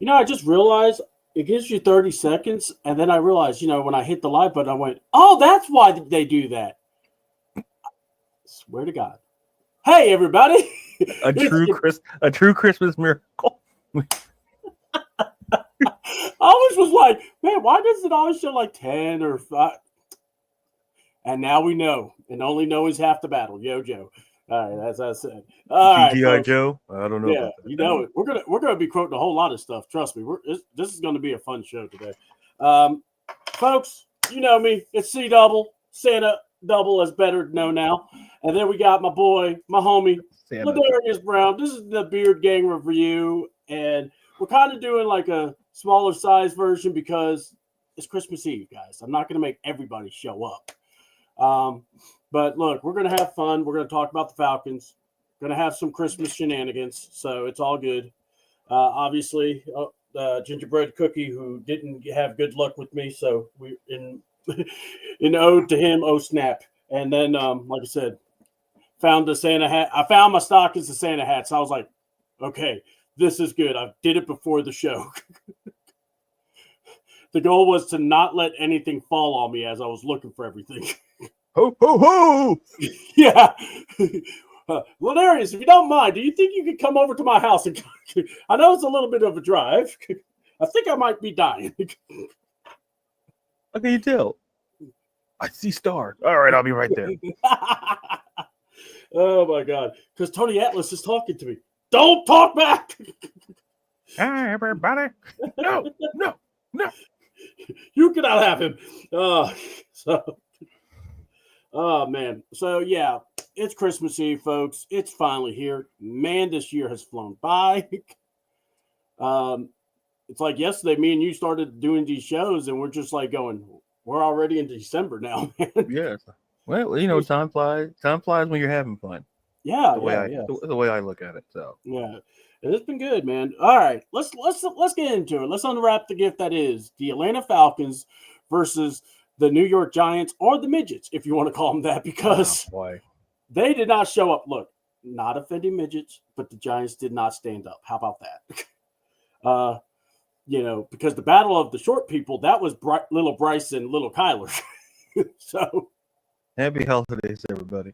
I just realized it gives you 30 seconds, and then I realized, when I hit the live button, I went, "Oh, that's why they do that." Swear to God. Hey, everybody! A true Christmas miracle. I always was like, man, why does it always show like 10 or 5? And now we know, and only know is half the battle. Yo, Joe. All right, as I said. All right, GTI Joe. I don't know yeah, about that. you know it. We're gonna be quoting a whole lot of stuff. Trust me. This is going to be a fun show today, folks. You know me. It's CDouble, Santa Double, as better known now. And then we got my boy, my homie, Ladarius Brown. This is the Beard Gang review, and we're kind of doing like a smaller size version because it's Christmas Eve, guys. I'm not going to make everybody show up. But look, we're going to have fun. We're going to talk about the Falcons. Going to have some Christmas shenanigans, so it's all good. Obviously, gingerbread cookie who didn't have good luck with me, so we in ode to him. Oh snap! And then, like I said, found the Santa hat. I found my stockings of Santa hats. So I was like, okay, this is good. I did it before the show. The goal was to not let anything fall on me as I was looking for everything. Ho, ho, ho! Yeah. Ladarius, if you don't mind, do you think you could come over to my house? And I know it's a little bit of a drive. I think I might be dying. How can you tell? I see stars. All right, I'll be right there. Oh, my God. Because Tony Atlas is talking to me. Don't talk back. Hi, everybody. No. You cannot have him. Oh, man. So, yeah, it's Christmas Eve, folks. It's finally here. Man, this year has flown by. It's like yesterday, me and you started doing these shows, and we're just like going, we're already in December now, man. Yes. Well, time flies. Time flies when you're having fun. Yeah, the way I look at it. So yeah, it's been good, man. All right, let's get into it. Let's unwrap the gift that is the Atlanta Falcons versus the New York Giants, or the midgets, if you want to call them that, because they did not show up. Look, not offending midgets, but the Giants did not stand up. How about that? Because the battle of the short people, that was little Bryce and little Kyler. So happy holidays, everybody.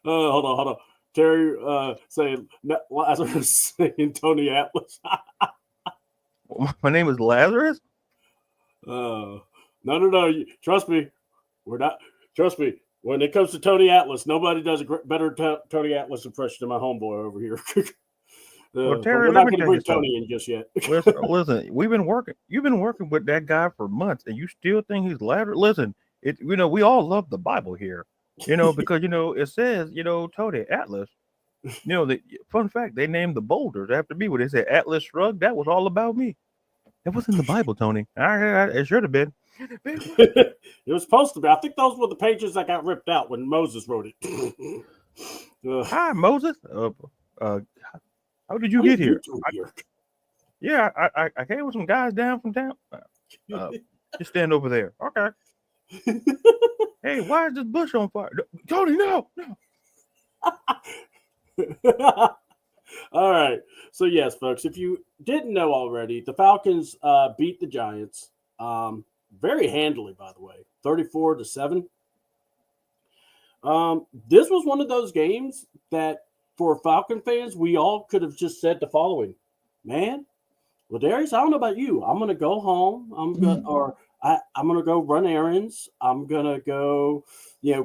Hold on. Terry saying Lazarus saying Tony Atlas. My name is Lazarus? No. Trust me. We're not. Trust me. When it comes to Tony Atlas, nobody does a better Tony Atlas impression than my homeboy over here. Well, Terry, we're not going to bring Tony in just yet. Listen, we've been working. You've been working with that guy for months, and you still think he's Lazarus? Listen, we all love the Bible here, because it says, Tony Atlas. The fun fact, they named the boulders after me. When they said Atlas Shrugged, that was all about me. It was in the Bible, Tony. It should have been. It was supposed to be. I think those were the pages that got ripped out when Moses wrote it. Hi, Moses. How did you get here? I came with some guys down from town. Just stand over there. Okay. Hey, why is this bush on fire? Tony, no. All right. So, yes, folks, if you didn't know already, the Falcons beat the Giants very handily, by the way, 34-7. This was one of those games that, for Falcon fans, we all could have just said the following: man, Ladarius, I don't know about you. I'm gonna go home. I'm gonna go run errands. I'm gonna go,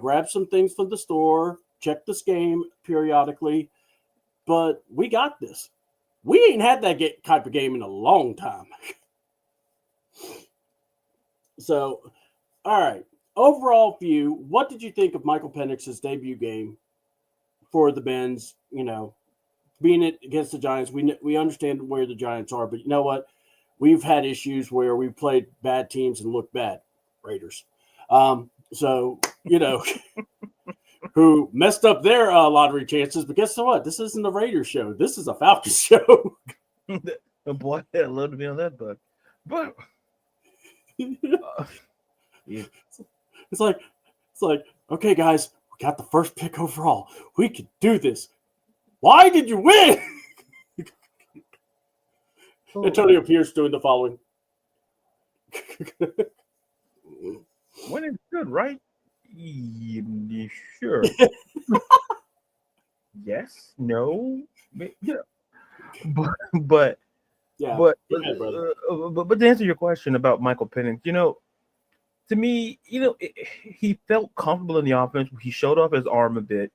grab some things from the store, check this game periodically. But we got this. We ain't had that type of game in a long time. So, all right. Overall view, what did you think of Michael Penix's debut game for the Bens? Being it against the Giants, we understand where the Giants are, but you know what? We've had issues where we've played bad teams and looked bad. Raiders. Who messed up their lottery chances, but guess what? This isn't a Raiders show. This is a Falcons show. Boy, I'd love to be on that, but yeah. It's like, okay, guys, we got the first pick overall. We could do this. Why did you win? Antonio Pierce doing the following. When it's good, right? Sure. Yes. No. Yeah. But Yeah. but Go ahead, brother. but to answer your question about Michael Penix, to me, he felt comfortable in the offense. He showed off his arm a bit,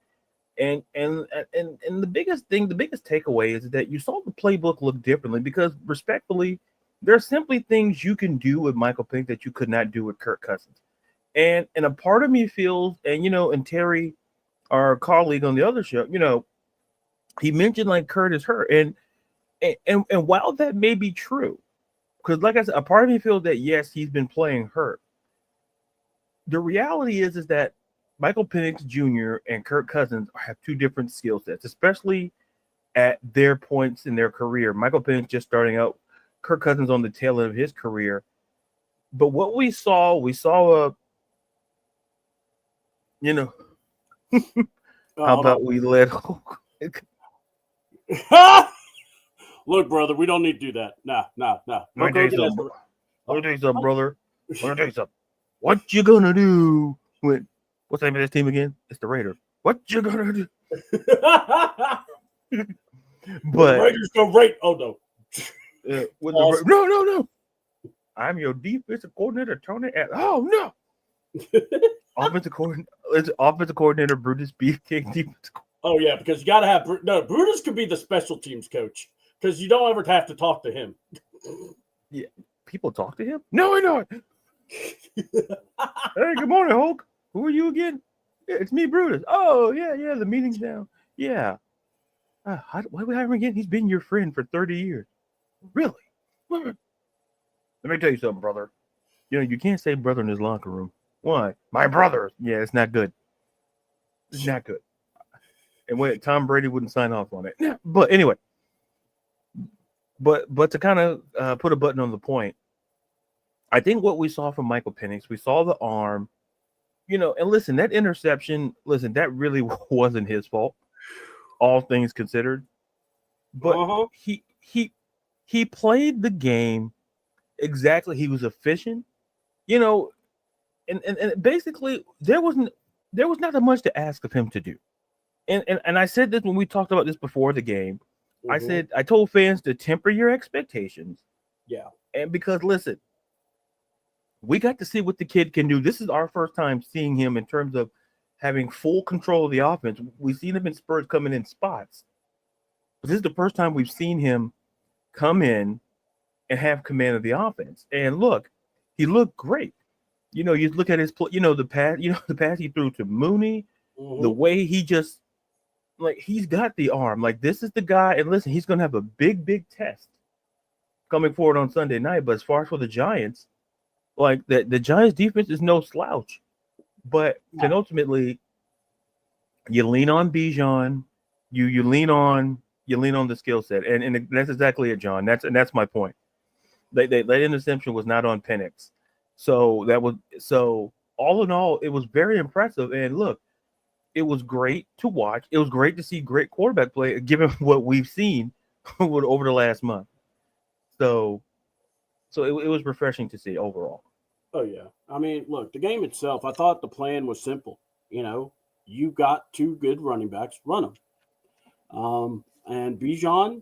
and the biggest takeaway is that you saw the playbook look differently because, respectfully, there are simply things you can do with Michael Penix that you could not do with Kirk Cousins. And a part of me feels, and Terry, our colleague on the other show, he mentioned like Kurt is hurt, and while that may be true, because like I said, a part of me feels that yes, he's been playing hurt. The reality is that Michael Penix Jr. and Kirk Cousins have two different skill sets, especially at their points in their career. Michael Penix just starting out, Kirk Cousins on the tail end of his career. But what we saw a, how about we let Look, brother, we don't need to do that. Nah. Let me tell you something, brother. Let me tell you something. What you gonna do when what's the name of this team again? It's the Raiders. What you gonna do? But the Raiders go right. Oh no. No. I'm your defensive coordinator, Tony. Oh no. Offensive coordinator Brutus Beefcake. Defensive. Oh yeah, because you got to have Brutus could be the special teams coach because you don't ever have to talk to him. Yeah, people talk to him. No, I know. Hey, good morning, Hulk. Who are you again? Yeah, it's me, Brutus. Oh yeah. The meeting's down. Yeah. Why we hire him again? He's been your friend for 30 years. Really? Let me tell you something, brother. You can't say brother in his locker room. Why? My brother. Yeah, it's not good. It's not good. And wait, Tom Brady wouldn't sign off on it. But anyway, but to kind of put a button on the point, I think what we saw from Michael Penix, we saw the arm, and listen, that interception, that really wasn't his fault, all things considered. But he played the game exactly. He was efficient, and basically there was not that much to ask of him to do. And I said this when we talked about this before the game. I told fans to temper your expectations. Yeah. And because listen, we got to see what the kid can do. This is our first time seeing him in terms of having full control of the offense. We've seen him in spurts coming in spots. But this is the first time we've seen him come in and have command of the offense. And look, he looked great. You look at his play, the pass he threw to Mooney, the way he just he's got the arm. Like this is the guy, and listen, he's gonna have a big test coming forward on Sunday night. But as far as for the Giants, like the Giants defense is no slouch. But then ultimately you lean on Bijan, you lean on the skill set. And that's exactly it, John. That's my point. That interception was not on Penix. So all in all, it was very impressive. And look, it was great to watch. It was great to see great quarterback play, given what we've seen over the last month. So it was refreshing to see overall. Oh yeah. I mean, look, the game itself, I thought the plan was simple. You got two good running backs, run them. And Bijan,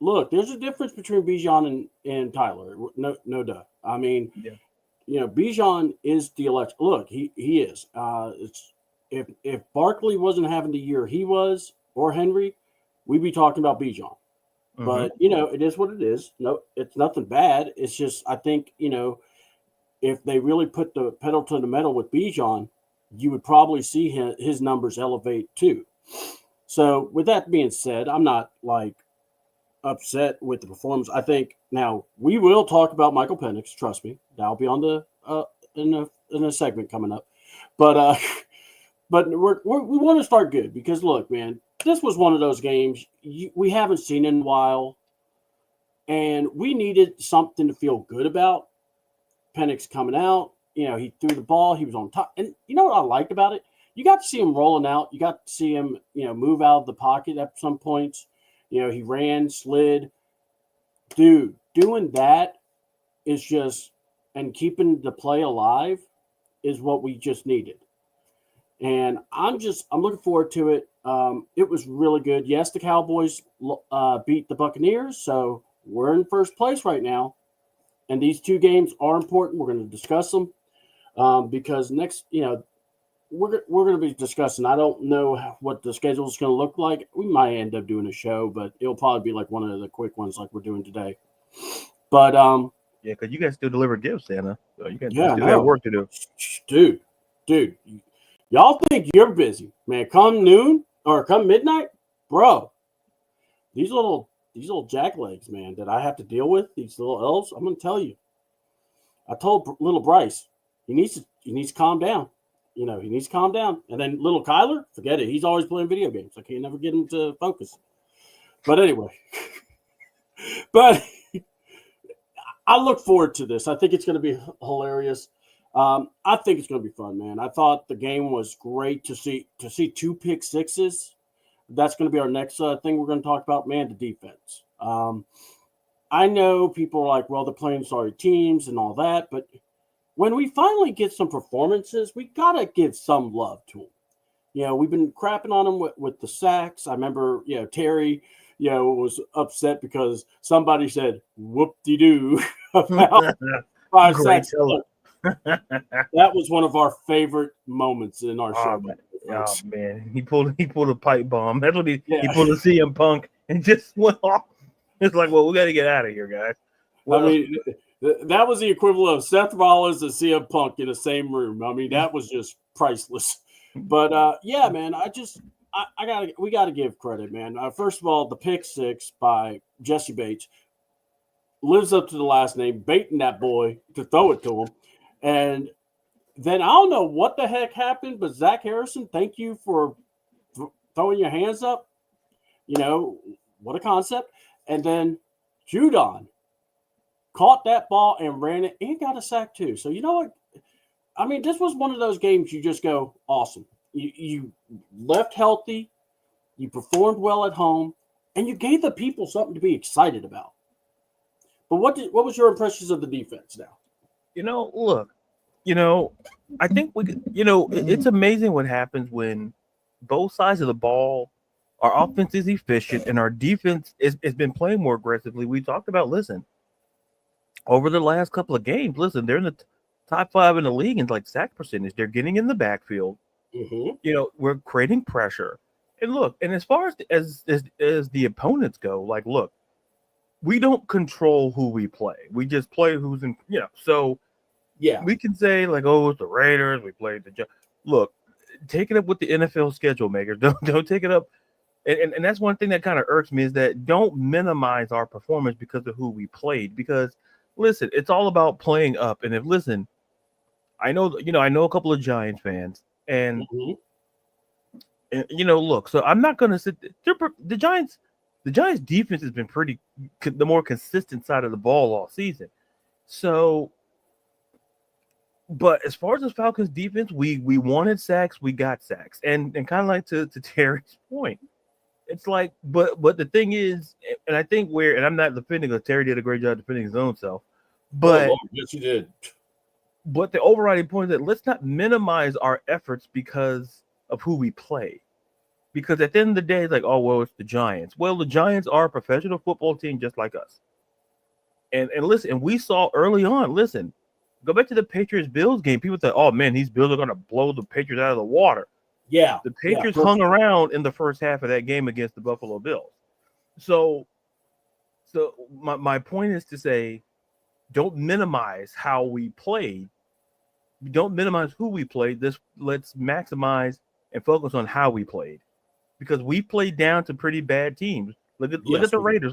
look, there's a difference between Bijan and Tyler. No duh. I mean, Bijan is the elect. Look, he is. If Barkley wasn't having the year he was, or Henry, we'd be talking about Bijan. But it is what it is. No, it's nothing bad. It's just I think if they really put the pedal to the metal with Bijan, you would probably see his numbers elevate too. So with that being said, I'm not upset with the performance. I think now we will talk about Michael Penix. Trust me, that'll be on the in a segment coming up. But we want to start good because look, man, this was one of those games we haven't seen in a while, and we needed something to feel good about. Penix coming out, he threw the ball, he was on top, and you know what I liked about it? You got to see him rolling out. You got to see him, move out of the pocket at some points. He ran, slid. dude, doing that is just, and keeping the play alive is what we just needed. And I'm looking forward to it. It was really good. Yes, the Cowboys beat the Buccaneers, so we're in first place right now. And these two games are important. We're going to discuss them because next, we're going to be discussing. I don't know what the schedule is going to look like. We might end up doing a show, but it'll probably be like one of the quick ones like we're doing today. But yeah, because you guys still deliver gifts, Santa. So you yeah, still got work to do. Dude, y'all think you're busy, man? Come noon or come midnight, bro. These little jacklegs, man, that I have to deal with, these little elves. I'm gonna tell you. I told little Bryce he needs to calm down. He needs to calm down. And then little Kyler, forget it. He's always playing video games. I can't never get him to focus. But anyway, I look forward to this. I think it's going to be hilarious. I think it's going to be fun, man. I thought the game was great to see two pick sixes. That's going to be our next thing we're going to talk about, man, the defense. I know people are like, well, they're playing sorry teams and all that, but when we finally get some performances, we got to give some love to them. We've been crapping on them with the sacks. I remember, Terry, was upset because somebody said whoop-de-doo about 5 sacks. That was one of our favorite moments in our show. Oh man, he pulled a pipe bomb. That's what he pulled a CM Punk and just went off. It's like, well, we got to get out of here, guys. Well, I mean, that was the equivalent of Seth Rollins and CM Punk in the same room. I mean, that was just priceless. But yeah, man, we got to give credit, man. First of all, the pick six by Jesse Bates lives up to the last name, baiting that boy to throw it to him. And then I don't know what the heck happened, but Zach Harrison, thank you for throwing your hands up. What a concept. And then Judon caught that ball and ran it and got a sack too. So you know what? I mean, this was one of those games you just go, awesome. You left healthy, you performed well at home, and you gave the people something to be excited about. But what was your impressions of the defense now? Look, I think it's amazing what happens when both sides of the ball, our offense is efficient and our defense has been playing more aggressively. We talked about, over the last couple of games, they're in the top 5 in the league in like sack percentage. They're getting in the backfield. Mm-hmm. We're creating pressure. And look, and as far as the opponents go, look, we don't control who we play. We just play who's in, so yeah, we can say oh, it's the Raiders. We played look, take it up with the NFL schedule makers. Don't take it up. And that's one thing that kind of irks me is that don't minimize our performance because of who we played. Because listen, it's all about playing up. And I know a couple of Giants fans, and, mm-hmm. and look, so I'm not going to sit. The Giants defense has been the more consistent side of the ball all season. So, but as far as the Falcons defense, we wanted sacks, we got sacks, and kind of like to Terry's point, it's like, but the thing is, and I think and I'm not defending because Terry did a great job defending his own self, but yes, he did. But the overriding point is that let's not minimize our efforts because of who we play. Because at the end of the day, it's like, oh, well, it's the Giants. Well, the Giants are a professional football team just like us. And listen, and we saw early on, go back to the Patriots-Bills game. People thought, oh, man, these Bills are going to blow the Patriots out of the water. Yeah. The Patriots hung around in the first half of that game against the Buffalo Bills. So my point is to say, don't minimize how we played. Don't minimize who we played. Let's maximize and focus on how we played, because we played down to pretty bad teams. Look at the Raiders.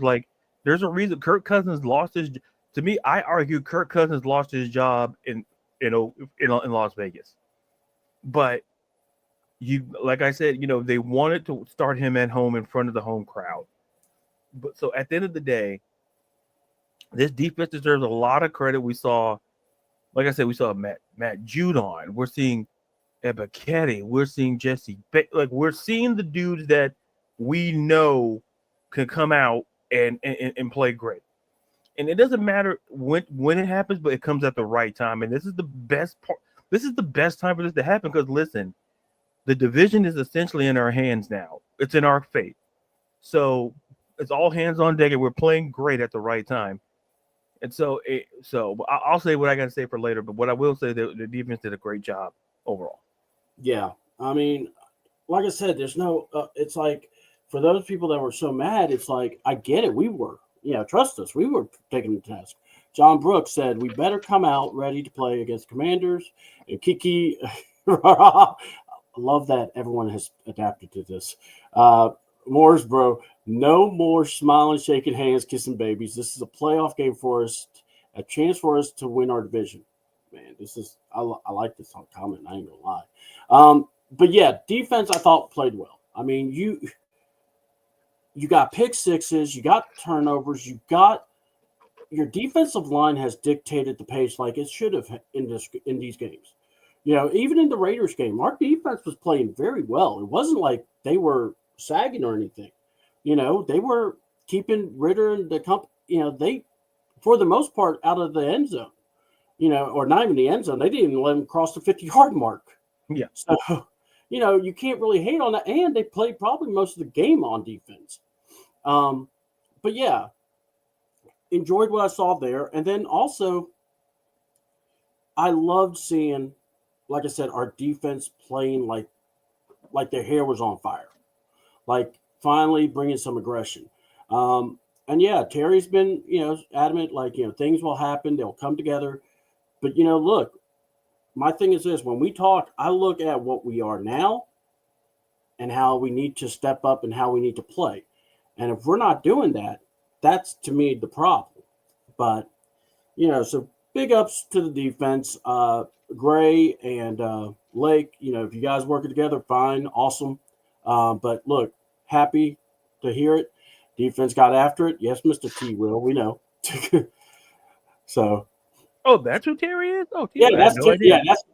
There's a reason Kirk Cousins lost his. To me, I argue Kirk Cousins lost his job in Las Vegas, but like I said, they wanted to start him at home in front of the home crowd. But so at the end of the day, this defense deserves a lot of credit. We saw, like I said, we saw Matt Judon. We're seeing Ebiketie. We're seeing Jesse. We're seeing the dudes that we know can come out and play great. and it doesn't matter when it happens, but it comes at the right time. And this is the best part. This is the best time for this to happen because listen, the division is essentially in our hands now. It's in our fate. So it's all hands on deck, and we're playing great at the right time. And so, I'll say what I got to say for later. But what I will say, the defense did a great job overall. Yeah, I mean, like I said, there's no. It's like for those people that were so mad, it's like I get it. We were, trust us, we were taking the task. John Brooks said we better come out ready to play against Commanders. And Kiki, I love that everyone has adapted to this. Moore's bro, no more smiling, shaking hands, kissing babies. This is a playoff game for us, a chance for us to win our division. Man, I like this comment. I ain't gonna lie. But yeah, defense I thought played well. I mean, you got pick sixes, you got turnovers, you got your defensive line has dictated the pace like it should have in these games. Even in the Raiders game, our defense was playing very well. It wasn't like they were sagging or anything. They were keeping Ritter and the company, they, for the most part, out of the end zone, or not even the end zone. They didn't even let them cross the 50-yard mark. Yeah. So, you can't really hate on that. And they played probably most of the game on defense. But yeah, enjoyed what I saw there. And then also, I loved seeing, like I said, our defense playing like their hair was on fire. Like finally bringing some aggression. And yeah, Terry's been, adamant, like, things will happen. They'll come together. But, look, my thing is this. When we talk, I look at what we are now and how we need to step up and how we need to play. And if we're not doing that, that's, to me, the problem. But, so big ups to the defense. Gray and Lake, if you guys working together, fine, awesome. But look, happy to hear it. Defense got after it. Yes, Mr. T. Will, we know. So. Oh, that's who Terry is? Oh, yeah, that's who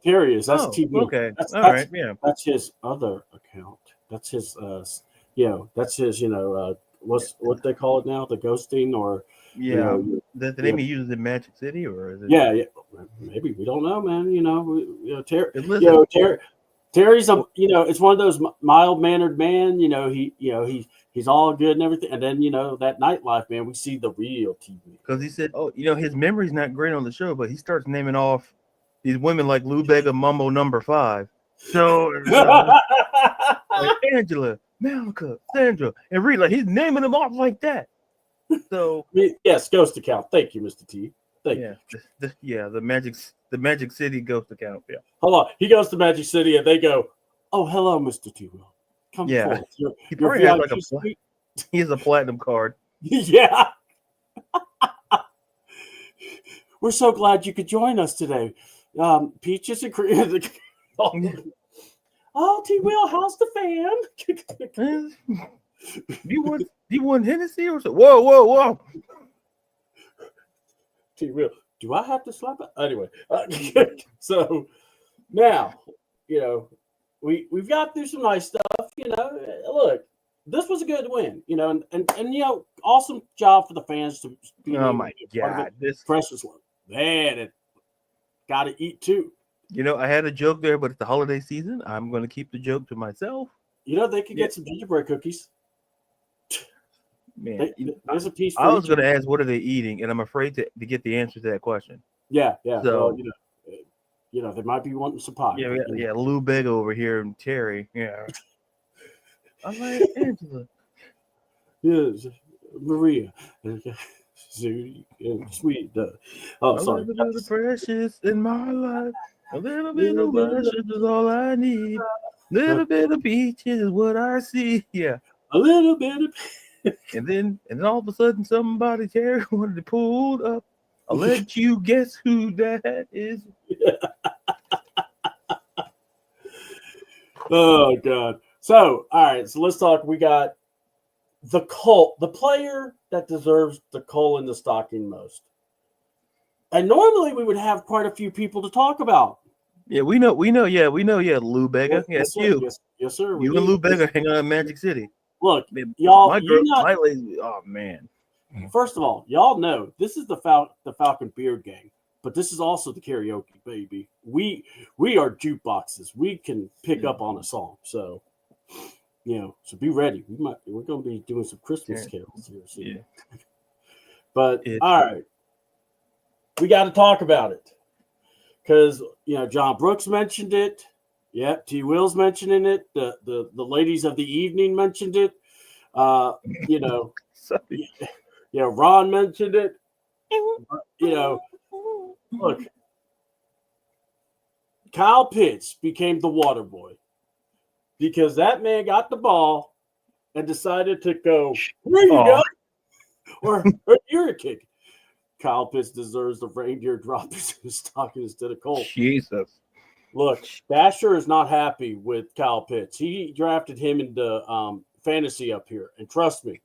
Terry is. That's T. Will. Okay, that's, right, yeah. That's his other account. That's his, that's his, what they call it now, the ghosting or. Yeah, the name he uses in Magic City, or is it? Yeah, maybe we don't know, man. Terry's a, it's one of those mild mannered man. He's all good and everything, and then that nightlife, man. We see the real TV because he said, oh, his memory's not great on the show, but he starts naming off these women like Lou Bega, Mumbo Number 5. So like Angela, Malika, Sandra, and Reed, like he's naming them off like that. So yes, ghost account. Thank you, Mr. T. Thank you. The Magic City ghost account. Yeah. Hold on. He goes to Magic City and they go, "Oh, hello, Mr. T. Will. Come forward." He probably has like he has a platinum card. Yeah. We're so glad you could join us today. Peaches and cream. Oh, T. Will, how's the fan? Do you want Hennessy or something? Whoa. T. Will, do I have to slap it? Anyway, so now, we've got through some nice stuff. Look, this was a good win. And awesome job for the fans to be. Oh my God, this precious one, man, it got to eat too. I had a joke there, but it's the holiday season. I'm going to keep the joke to myself. They could get some gingerbread cookies. Man, there's a piece. I was going to ask, what are they eating? And I'm afraid to get the answer to that question. Yeah. So, they might be wanting some pie. Yeah. Lou Bega over here and Terry. Yeah. I'm like, Angela. Yes, Maria. Sweet. Oh, sorry. A little bit of precious in my life. A little bit of precious is all I need. Little bit of peaches is what I see. Yeah. A little bit of. And then all of a sudden, somebody Terry wanted to pull up. I'll let you guess who that is. Oh God. So, all right. So let's talk. We got the player that deserves the coal in the stocking most. And normally we would have quite a few people to talk about. Yeah, we know. Yeah, Lou Bega. Yes, you. Yes, sir. You and Lou Bega hang out in Magic City. Look, y'all. My lady. Oh man. First of all, y'all know this is the Falcon Beard Gang, but this is also the karaoke, baby. We are jukeboxes. We can pick up on a song. So, so be ready. We're going to be doing some Christmas carols here soon. Yeah. But all right, we got to talk about it because John Brooks mentioned it. Yeah, T. Will's mentioning it. The ladies of the evening mentioned it. Ron mentioned it. Look, Kyle Pitts became the water boy because that man got the ball and decided to go, here you go, or you're a kick. Kyle Pitts deserves the reindeer drop his stocking instead of Cole. Jesus. Look, Basher is not happy with Kyle Pitts. He drafted him into fantasy up here, and trust me,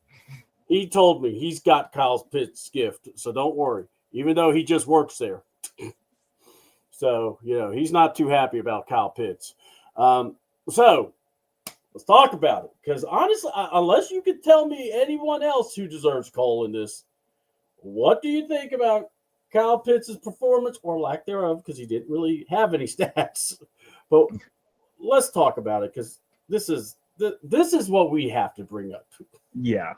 he told me he's got Kyle Pitts' gift, so don't worry. Even though he just works there, so he's not too happy about Kyle Pitts. So let's talk about it, because honestly, unless you could tell me anyone else who deserves Cole in this, what do you think about Kyle Pitts' performance or lack thereof? Because he didn't really have any stats. But let's talk about it, because this is what we have to bring up. Yeah.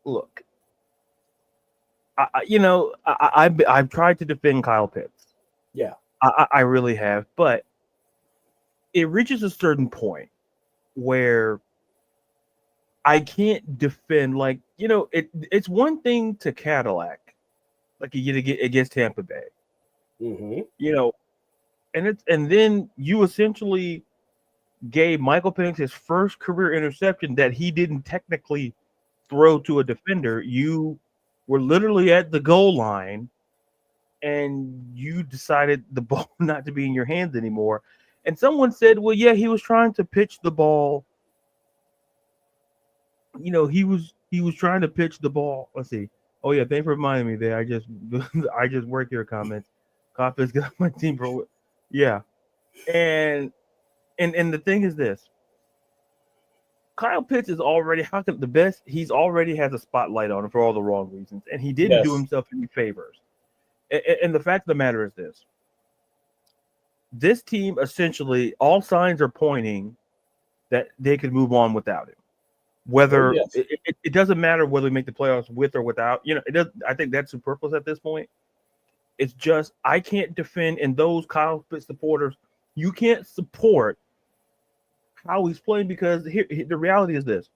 Look, I've tried to defend Kyle Pitts. Yeah, I really have, but it reaches a certain point where I can't defend. Like, it's one thing to Cadillac, like you get against Tampa Bay, and then you essentially gave Michael Penix his first career interception that he didn't technically throw to a defender. You were literally at the goal line and you decided the ball not to be in your hands anymore. And someone said, well, yeah, he was trying to pitch the ball. He was trying to pitch the ball. Let's see. Oh yeah, thanks for reminding me there. I just work your comments. Coffee's got my team, bro. Yeah. And the thing is this. Kyle Pitts is already he's already has a spotlight on him for all the wrong reasons, and he didn't do himself any favors. And the fact of the matter is this. This team, essentially, all signs are pointing that they could move on without him. Whether it doesn't matter whether we make the playoffs with or without, it does. I think that's superfluous at this point. It's just I can't defend, and those Kyle Pitts supporters, you can't support how he's playing, because the reality is this.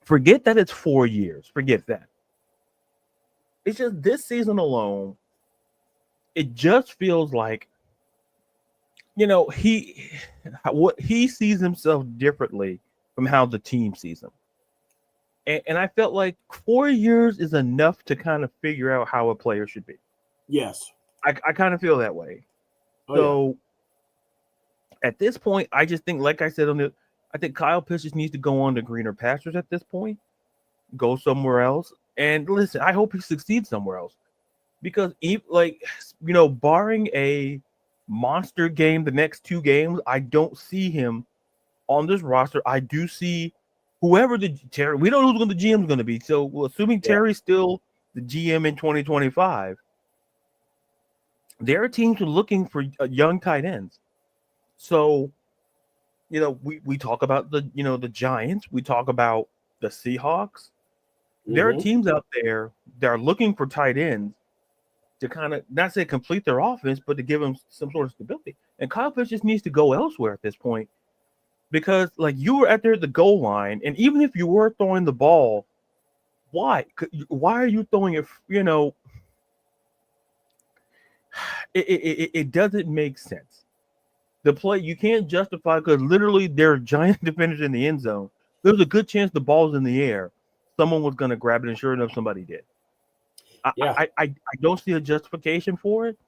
Forget that it's 4 years. Forget that. It's just this season alone, it just feels like, he sees himself differently from how the team sees him. And I felt like 4 years is enough to kind of figure out how a player should be. Yes. I kind of feel that way. At this point, I just think, like I said, I think Kyle Pitts just needs to go on to greener pastures at this point, go somewhere else. And listen, I hope he succeeds somewhere else, because barring a monster game the next 2 games, I don't see him on this roster. I do see whoever Terry. We don't know who the GM is going to be. So, assuming Terry's still the GM in 2025, there are teams who are looking for young tight ends. So, we talk about the Giants. We talk about the Seahawks. There are teams out there that are looking for tight ends to kind of not say complete their offense, but to give them some sort of stability. And Kyle Pitts just needs to go elsewhere at this point, because you were at the goal line, and even if you were throwing the ball, why are you throwing it? It doesn't make sense. The play, you can't justify, because literally there are giant defenders in the end zone. There's a good chance the ball's in the air. Someone was going to grab it, and sure enough, somebody did. I don't see a justification for it.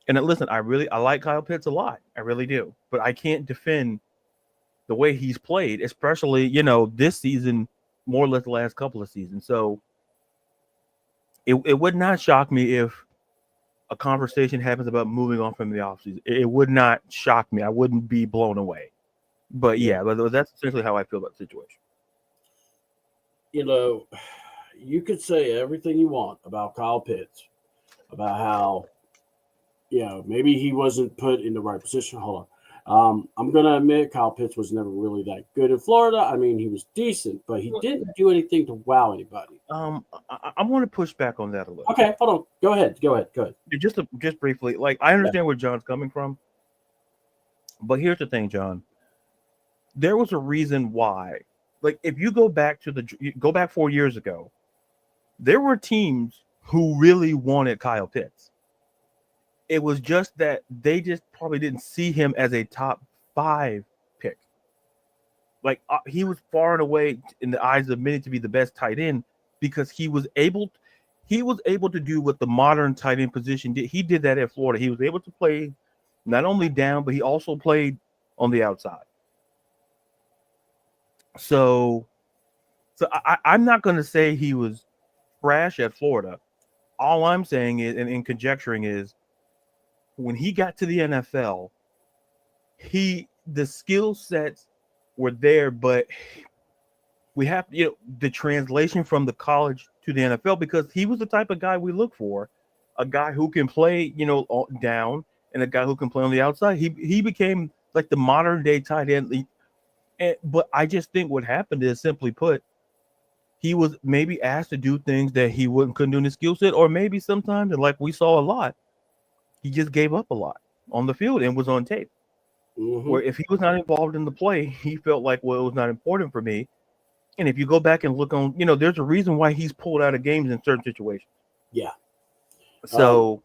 And listen, I like Kyle Pitts a lot. I really do. But I can't defend the way he's played, especially, this season, more or less the last couple of seasons. So it would not shock me if a conversation happens about moving on from the offseason. It would not shock me. I wouldn't be blown away. But but that's essentially how I feel about the situation. you could say everything you want about Kyle Pitts, about how, maybe he wasn't put in the right position. Hold on. I'm going to admit Kyle Pitts was never really that good in Florida. I mean, he was decent, but he didn't do anything to wow anybody. I want to push back on that a little. Okay, hold on. Go ahead. Just briefly, like I understand where John's coming from, but here's the thing, John. There was a reason why. Like if you go back 4 years ago, there were teams who really wanted Kyle Pitts. It was just that they just probably didn't see him as a top 5 pick. Like he was far and away in the eyes of many to be the best tight end because he was able to do what the modern tight end position did. He did that at Florida. He was able to play not only down, but he also played on the outside. So I'm not going to say he was trash at Florida. All I'm saying is, and conjecturing is, when he got to the NFL, the skill sets were there, but we have the translation from the college to the NFL, because he was the type of guy we look for, a guy who can play down and a guy who can play on the outside. He became like the modern day tight end. But I just think what happened is, simply put, he was maybe asked to do things that he couldn't do in his skill set, or maybe sometimes, and like we saw a lot, he just gave up a lot on the field and was on tape. Mm-hmm. Where if he was not involved in the play, he felt like, well, it was not important for me. And if you go back and look on, there's a reason why he's pulled out of games in certain situations. Yeah. So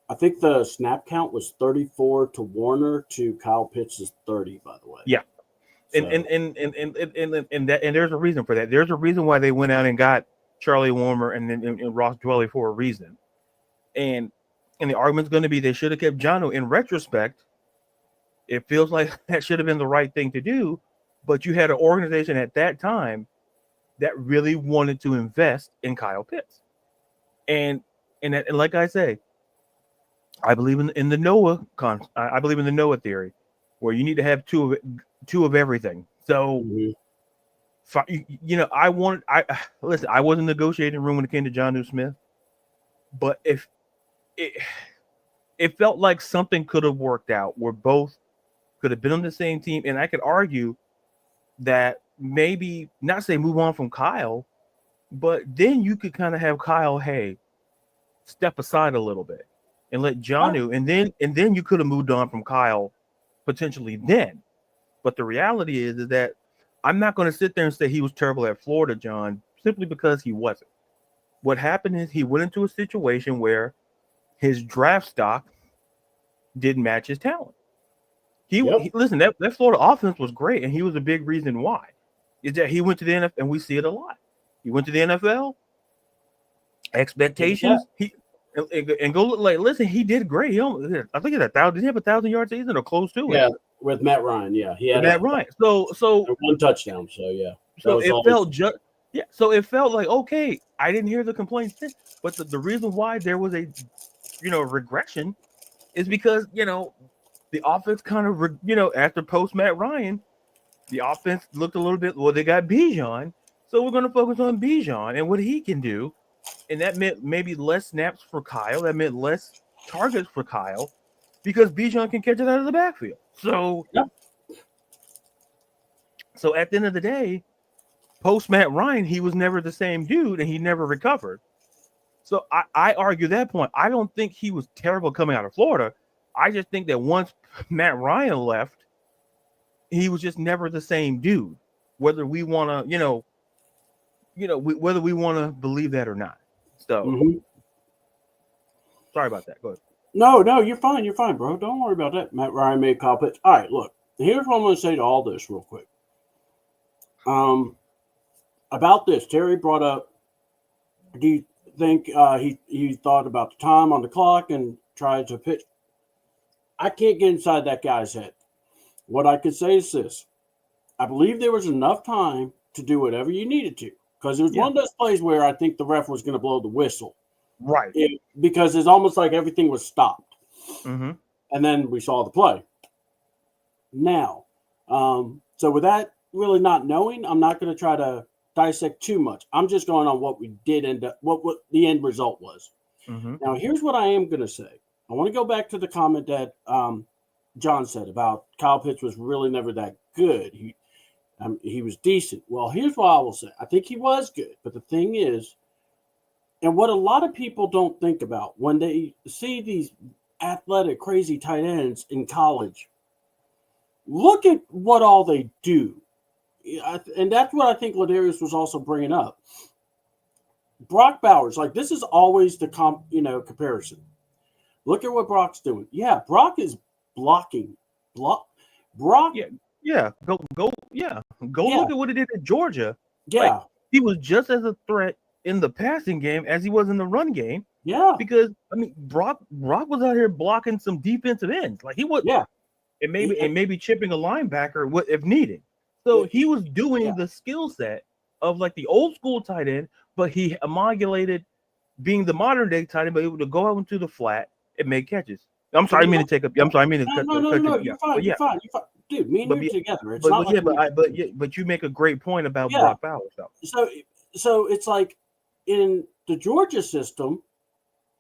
I think the snap count was 34 to Warner to Kyle Pitts is 30, by the way. Yeah. So. And there's a reason for that. There's a reason why they went out and got Charlie Warner and Ross Dwelly for a reason. And the argument's going to be they should have kept Jonnu. In retrospect, it feels like that should have been the right thing to do, but you had an organization at that time that really wanted to invest in Kyle Pitts. And like I say, I believe in the Noah I believe in the Noah theory, where you need to have two of everything. So, I was in the negotiating room when it came to Jonnu Smith, but if it felt like something could have worked out where both could have been on the same team, and I could argue that maybe not say move on from Kyle, but then you could kind of have Kyle, hey, step aside a little bit and let Jonnu, and then you could have moved on from Kyle potentially then. But the reality is that I'm not going to sit there and say he was terrible at Florida, John, simply because he wasn't. What happened is he went into a situation where his draft stock didn't match his talent. Listen, that Florida offense was great, and he was a big reason why. Is that he went to the NFL, and we see it a lot. He went to the NFL, expectations. And go look like, listen, he did great. I think he had 1,000. Did he have 1,000-yard season or close to it? Yeah, with Matt Ryan. Yeah, he had Matt Ryan. So one touchdown. So yeah. So it felt like, okay, I didn't hear the complaints then, but the reason why there was a regression is because the offense kind of after post Matt Ryan, the offense looked a little bit, well, they got Bijan, so we're going to focus on Bijan and what he can do. And that meant maybe less snaps for Kyle. That meant less targets for Kyle because Bijan can catch it out of the backfield. So, So at the end of the day, post Matt Ryan, he was never the same dude and he never recovered. So I argue that point. I don't think he was terrible coming out of Florida. I just think that once Matt Ryan left, he was just never the same dude. Whether we want to, whether we want to believe that or not. So, Sorry about that. Go ahead. No, you're fine. You're fine, bro. Don't worry about that. Matt Ryan made Kyle Pitts. All right, look. Here's what I'm going to say to all this real quick. About this, Terry brought up, do you think he thought about the time on the clock and tried to pitch? I can't get inside that guy's head. What I could say is this. I believe there was enough time to do whatever you needed to. Because it was one of those plays where I think the ref was going to blow the whistle. Right. Because it's almost like everything was stopped. Mm-hmm. And then we saw the play. Now, so with that really not knowing, I'm not going to try to dissect too much. I'm just going on what we did end up, what the end result was. Mm-hmm. Now, here's what I am going to say. I want to go back to the comment that John said about Kyle Pitts was really never that good. He was decent. Well, here's what I will say. I think he was good. But the thing is, and what a lot of people don't think about when they see these athletic, crazy tight ends in college, look at what all they do. And that's what I think Ladarius was also bringing up. Brock Bowers, like this is always the comparison. Look at what Brock's doing. Yeah, Brock is blocking. Brock. Yeah. Go. Look at what he did in Georgia. Yeah. Like, he was just as a threat in the passing game as he was in the run game. Yeah. Because I mean, Brock was out here blocking some defensive ends. Like he was. Yeah. And maybe chipping a linebacker if needed. So he was doing the skill set of like the old school tight end, but he amalgamated being the modern day tight end, but able to go out into the flat and make catches. I'm sorry, I mean to take up. I'm sorry, I mean to cut. No. You're fine. You're fine. Dude, me and you together. It's but you make a great point about Brock Bowers though. So it's like in the Georgia system,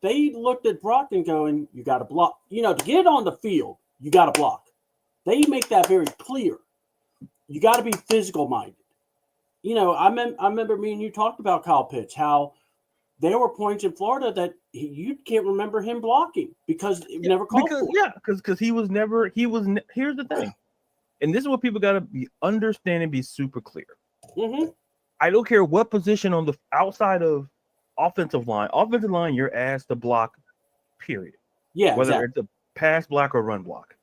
they looked at Brock and going, "You got to block. To get on the field, you got to block." They make that very clear. You got to be physical minded. I remember me and you talked about Kyle Pitts, how there were points in Florida that you can't remember him blocking because it never called for. Yeah, because here's the thing, and this is what people got to understand and be super clear. Mm-hmm. I don't care what position on the outside of offensive line, you're asked to block, period. Yeah, whether it's a pass block or run block.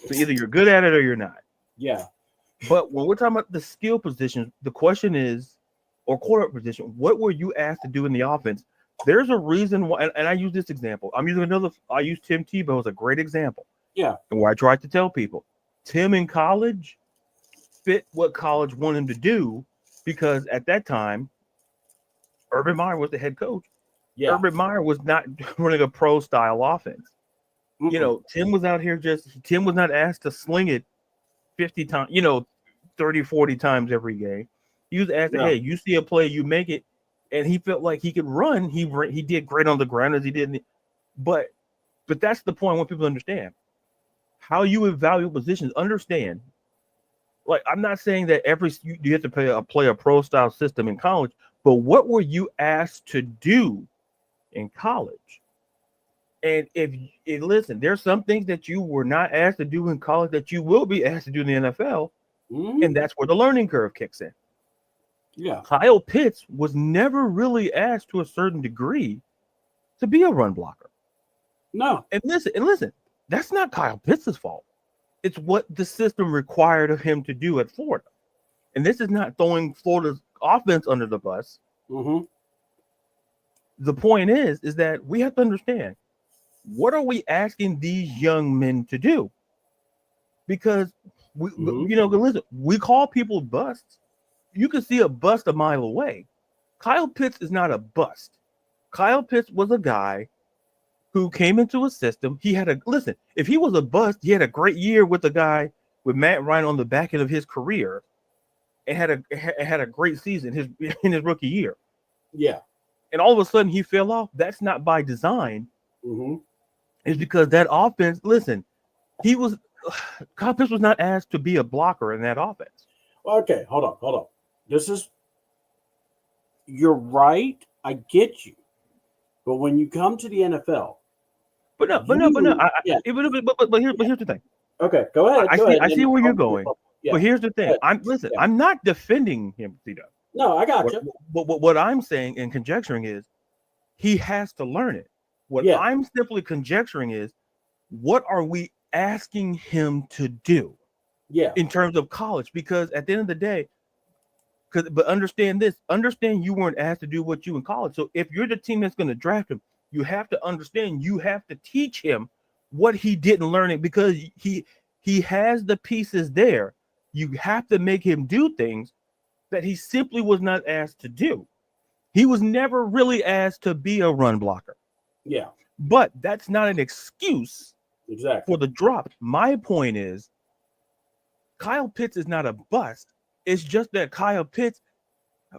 So either you're good at it or you're not. Yeah. But when we're talking about the skill positions, the question is, or quarterback position, what were you asked to do in the offense? There's a reason why, and I use this example. I use Tim Tebow as a great example. Yeah. And where I tried to tell people, Tim in college fit what college wanted him to do because at that time, Urban Meyer was the head coach. Yeah. Urban Meyer was not running a pro style offense. Mm-mm. Tim was out here Tim was not asked to sling it 50 times, 30, 40 times every game. He was asked, hey, you see a play, you make it. And he felt like he could run. He did great on the ground as he did. But that's the point. I want people to understand how you evaluate positions. Understand, like, I'm not saying that you have to play a pro style system in college, but what were you asked to do in college? And listen, there's some things that you were not asked to do in college that you will be asked to do in the NFL, and that's where the learning curve kicks in. Yeah, Kyle Pitts was never really asked to a certain degree to be a run blocker. No, and listen, that's not Kyle Pitts' fault. It's what the system required of him to do at Florida, and this is not throwing Florida's offense under the bus. Mm-hmm. The point is that we have to understand. What are we asking these young men to do? Because listen, we call people busts. You can see a bust a mile away. Kyle Pitts is not a bust. Kyle Pitts was a guy who came into a system. If he was a bust, he had a great year with with Matt Ryan on the back end of his career and had a great season in his rookie year. Yeah. And all of a sudden he fell off. That's not by design. Mm-hmm. Is because that offense, listen, Kyle Pitts was not asked to be a blocker in that offense. Okay, hold on. You're right. I get you. But when you come to the NFL. But here's the thing. Okay, go ahead. I see where you're going. Yeah. But here's the thing. I'm not defending him, Tito. No, I got you. What I'm saying and conjecturing is he has to learn it. What I'm simply conjecturing is, what are we asking him to do? Yeah. In terms of college, because at the end of the day, but understand you weren't asked to do what you in college. So if you're the team that's going to draft him, you have to understand, you have to teach him what he didn't learn it, because he has the pieces there. You have to make him do things that he simply was not asked to do. He was never really asked to be a run blocker. Yeah. But that's not an excuse for the drop. My point is, Kyle Pitts is not a bust. It's just that Kyle Pitts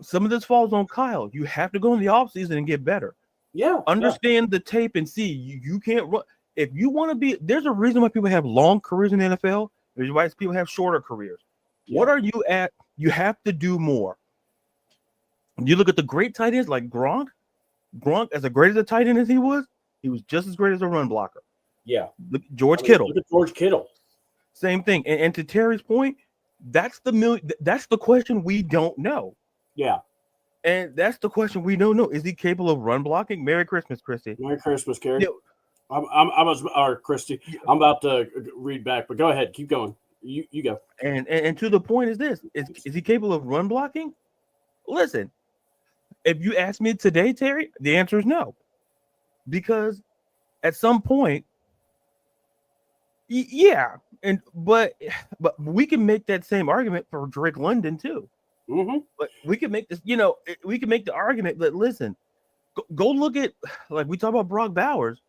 Some of this falls on Kyle. You have to go in the offseason and get better. Yeah. Understand the tape and see. You can't run. If you want to be, there's a reason why people have long careers in the NFL. There's why people have shorter careers. Yeah. What are you at? You have to do more. You look at the great tight ends like Gronk. Gronk, as great as a tight end as he was just as great as a run blocker. Yeah. George Kittle. Look at George Kittle. Same thing. And to Terry's point, that's the question we don't know. Yeah. And that's the question we don't know. Is he capable of run blocking? Merry Christmas, Christy. Merry Christmas, Carrie. Yeah. Christy. I'm about to read back, but go ahead. Keep going. You go. And to the point is this: is he capable of run blocking? Listen, if you ask me today, Terry, the answer is no, because at some point, yeah, but we can make that same argument for Drake London too. Mm-hmm. But we can make this, we can make the argument that listen, go look at, like we talk about Brock Bowers.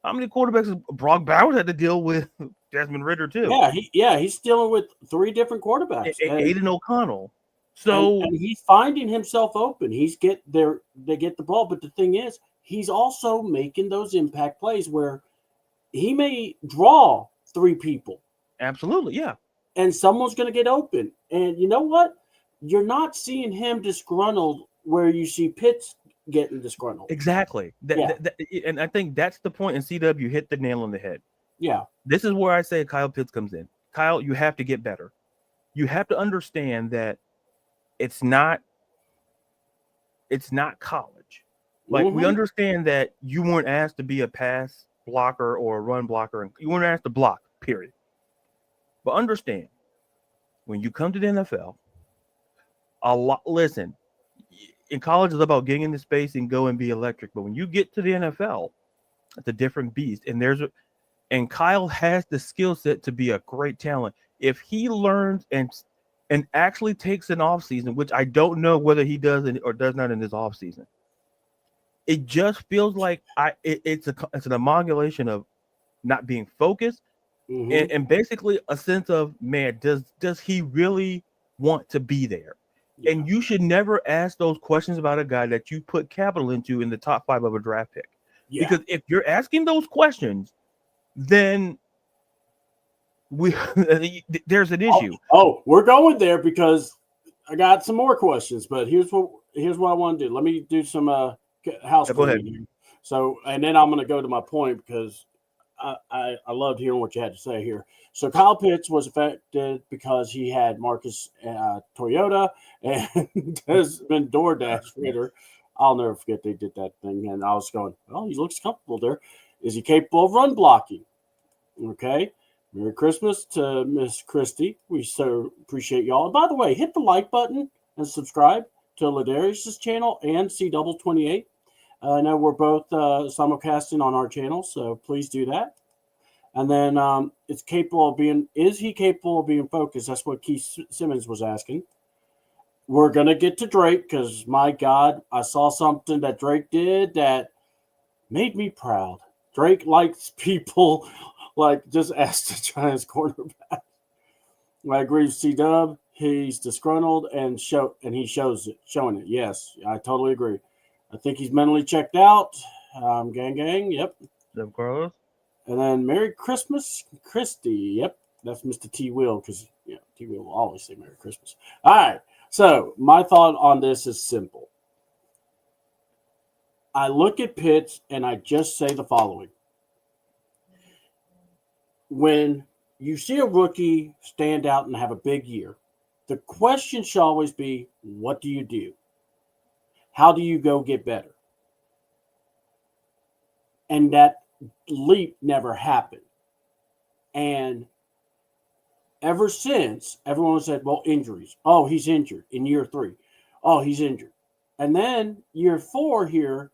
How many quarterbacks has Brock Bowers had to deal with? Desmond Ridder too. He's dealing with 3 different quarterbacks. Aiden O'Connell. So and he's finding himself open. They get the ball, but the thing is, he's also making those impact plays where he may draw 3 people. Absolutely, yeah. And someone's going to get open. And you know what? You're not seeing him disgruntled where you see Pitts getting disgruntled. Exactly. And I think that's the point. And CW hit the nail on the head. Yeah. This is where I say Kyle Pitts comes in. Kyle, you have to get better. You have to understand that it's not college. Like we understand that you weren't asked to be a pass blocker or a run blocker, and you weren't asked to block, period. But understand, when you come to the NFL, listen, in college it's about getting into space and go and be electric. But when you get to the NFL, it's a different beast. And Kyle has the skill set to be a great talent. If he learns and actually takes an offseason, which I don't know whether he does or does not in this offseason, it just feels like it's an amalgamation of not being focused and basically a sense of, man, does he really want to be there? Yeah. And you should never ask those questions about a guy that you put capital into in the top 5 of a draft pick. Yeah. Because if you're asking those questions, then there's an issue. Oh, we're going there because I got some more questions, but here's what I want to do. Let me do some house cleaning here. So, and then I'm going to go to my point because I loved hearing what you had to say here. So Kyle Pitts was affected because he had Marcus Toyota and Desmond DoorDash Ritter. I'll never forget they did that thing, and I was going, well, he looks comfortable there. Is he capable of run blocking? Okay. Merry Christmas to Miss Christie. We so appreciate y'all. And by the way, hit the like button and subscribe to Ladarius' channel and CDouble 28. I know we're both simulcasting on our channel, so please do that. And then is he capable of being focused? That's what Keith Simmons was asking. We're going to get to Drake because, my God, I saw something that Drake did that made me proud. Drake likes people like just ask the Giants quarterback. I agree with C-Dub. He's disgruntled and he showing it. Yes, I totally agree. I think he's mentally checked out. Gang. Yep. Of course. And then Merry Christmas, Christy. Yep. That's Mr. T. Will because T. Will always say Merry Christmas. All right. So my thought on this is simple. I look at Pitts and I just say the following. When you see a rookie stand out and have a big year, the question should always be, what do you do? How do you go get better? And that leap never happened. And ever since, everyone said, well, injuries. Oh, he's injured in year 3. Oh, he's injured. And then year 4 here,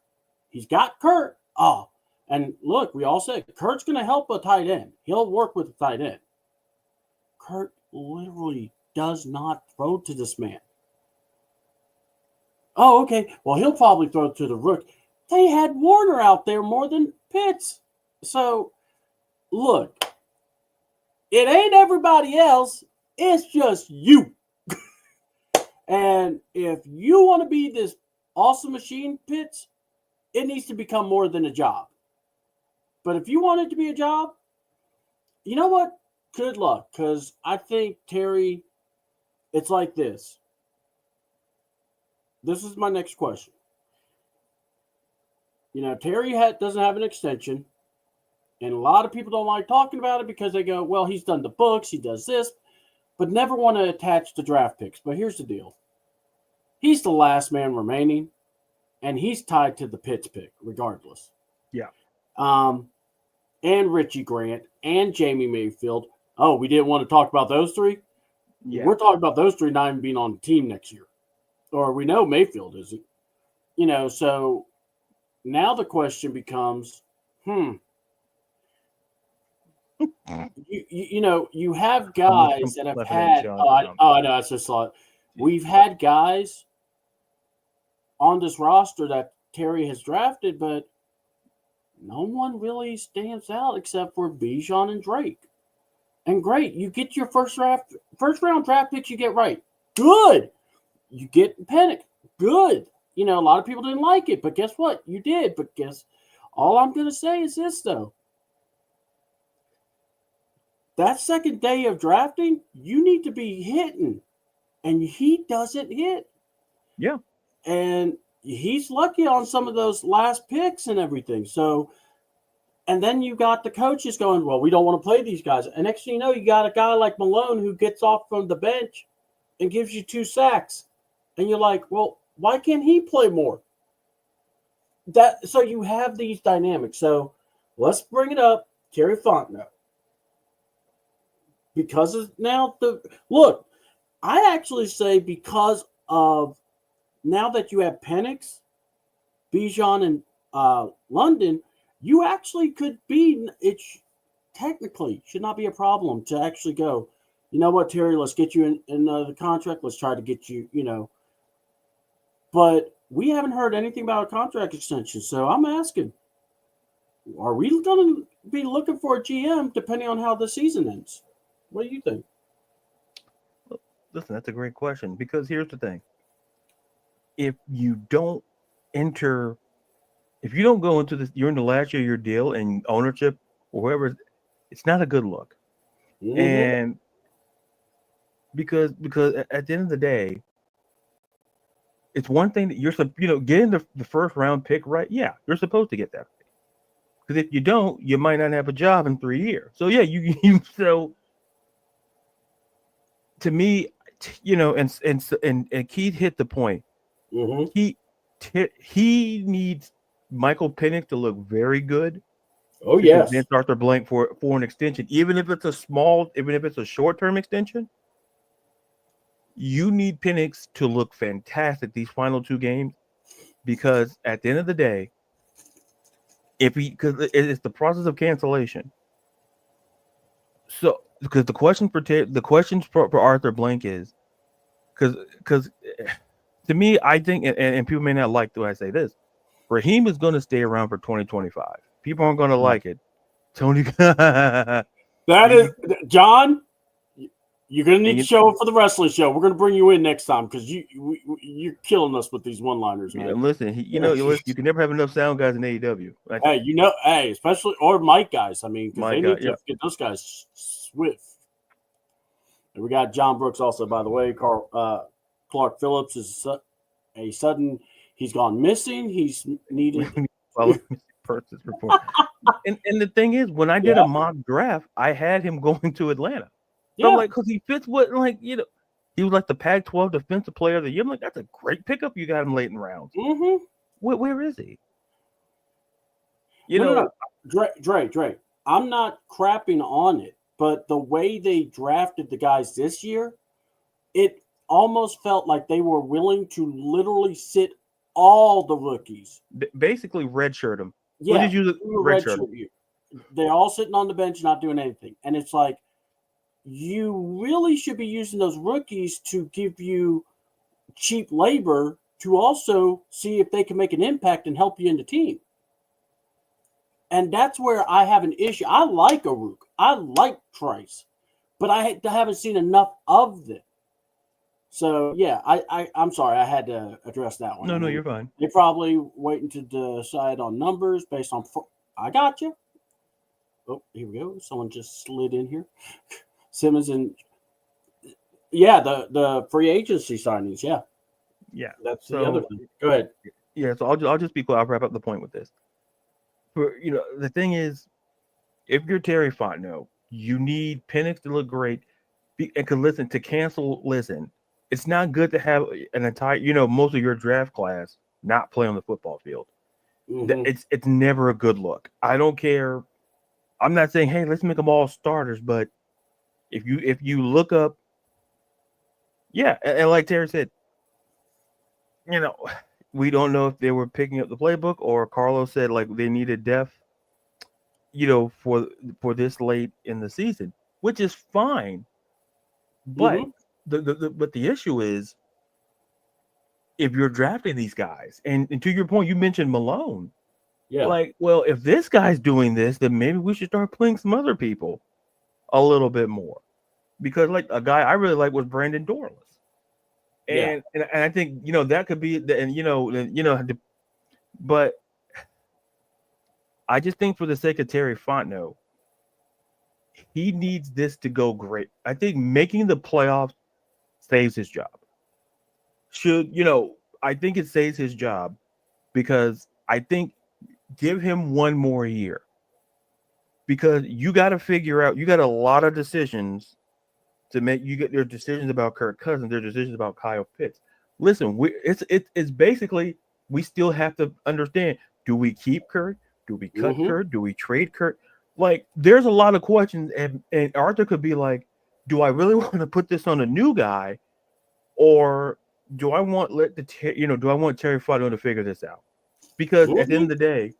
he's got Kurt. Oh, and look, we all said Kurt's going to help a tight end. He'll work with a tight end. Kurt literally does not throw to this man. Oh, okay. Well, he'll probably throw to the rookie. They had Warner out there more than Pitts. So, look, it ain't everybody else. It's just you. And if you want to be this awesome machine, Pitts, it needs to become more than a job. But if you want it to be a job, you know what? Good luck, because I think, Terry, it's like this. This is my next question. Terry doesn't have an extension, and a lot of people don't like talking about it because they go, well, he's done the books, he does this, but never want to attach the draft picks. But here's the deal. He's the last man remaining, and he's tied to the Pitts pick regardless. Yeah. And Richie Grant and Jamie Mayfield. Oh, we didn't want to talk about those three? Yeah. We're talking about those three not even being on the team next year. Or we know Mayfield isn't. So now the question becomes, you have guys that have had. I know. I just saw it. We've had guys on this roster that Terry has drafted, but no one really stands out except for Bijan and Drake. And great, you get your first round draft picks you get right. Good. You get Penix. Good. A lot of people didn't like it, but guess what? You did. But all I'm going to say is this, though. That second day of drafting, you need to be hitting. And he doesn't hit. Yeah. And he's lucky on some of those last picks and everything. So, and then you got the coaches going, well, we don't want to play these guys. And next thing you know, you got a guy like Malone who gets off from the bench and gives you 2 sacks. And you're like, well, why can't he play more? So you have these dynamics. So let's bring it up, Terry Fontenot. Because of now look, I actually say because of now that you have Penix, Bijan, and London, you actually could be it. Technically, should not be a problem to actually go. You know what, Terry? Let's get you in the contract. Let's try to get you. But we haven't heard anything about a contract extension. So I'm asking, are we going to be looking for a GM depending on how the season ends? What do you think? Listen, that's a great question because here's the thing. If you don't go into this, you're in the last year of your deal and ownership or whoever, it's not a good look. Mm-hmm. And because at the end of the day, it's one thing that you're getting the first round pick right. Yeah, you're supposed to get that. Because if you don't, you might not have a job in 3 years. So yeah, so to me, and Keith hit the point. Mm-hmm. He needs Michael Penix to look very good. Oh yes. Then Arthur Blank for an extension, even if it's a short-term extension. You need Penix to look fantastic these final 2 games, because at the end of the day, because it's the process of cancellation. So because the questions for Arthur Blank is because to me, I think, and people may not like the way I say this, Raheem is going to stay around for 2025. People aren't going to like it. Tony, that is John. You're going to need to show up for the wrestling show. We're going to bring you in next time because you're killing us with these one-liners, man. Yeah, listen, you can never have enough sound guys in AEW. Especially or mic guys. I mean, because they need to get those guys swift. And we got John Brooks also, by the way. Clark Phillips is a sudden. He's gone missing. He's needed. Purchase report. and the thing is, when I did a mock draft, I had him going to Atlanta. So because he fits he was like the Pac-12 Defensive Player of the Year. I'm like, that's a great pickup. You got him late in rounds. Mm-hmm. Where is he? No. Dre. I'm not crapping on it, but the way they drafted the guys this year, it almost felt like they were willing to literally sit all the rookies. Basically, redshirt them. Yeah, what did you redshirt? They're all sitting on the bench, not doing anything, and it's like, you really should be using those rookies to give you cheap labor to also see if they can make an impact and help you in the team. And that's where I have an issue. I like Aruka. I like Trice, but I haven't seen enough of them. So yeah, I'm sorry, I had to address that one. No, And no, then you're fine. they're probably waiting to decide on numbers based on. I got you. Oh, here we go. Someone just slid in here. Simmons and yeah, the free agency signings. Yeah, Yeah. that's the other So thing. Go ahead. yeah, so I'll just be quick. I'll wrap up the point with this. The thing is, if you're Terry Fontenot, you need Penix to look great. And could listen to cancel. Listen, it's not good to have an entire, most of your draft class not play on the football field. Mm-hmm. It's never a good look. I don't care. I'm not saying, hey, let's make them all starters, but if you look up, yeah, and like Terry said, you know, we don't know if they were picking up the playbook or Carlos said like they needed depth, for this late in the season, which is fine. But Mm-hmm. the issue is if you're drafting these guys, and to your point, you mentioned Malone. Yeah. Like, well, if this guy's doing this, then maybe we should start playing some other people a little bit more. Because like a guy I really like was Brandon Dorless. Yeah. And I think that could be but I just think for the sake of Terry Fontenot, he needs this to go great. I think making the playoffs saves his job. I think it saves his job because I think give him one more year. Because you got to figure out, you got a lot of decisions to make. You get their decisions about Kirk Cousins, their decisions about Kyle Pitts. Listen, it's basically we still have to understand: do we keep Kirk? Do we cut Mm-hmm. Kirk? Do we trade Kirk? Like, there's a lot of questions, and Arthur could be like, "Do I really want to put this on a new guy, or do I want do I want Terry Fontenot to figure this out?" Because at the end Mm-hmm. of the day,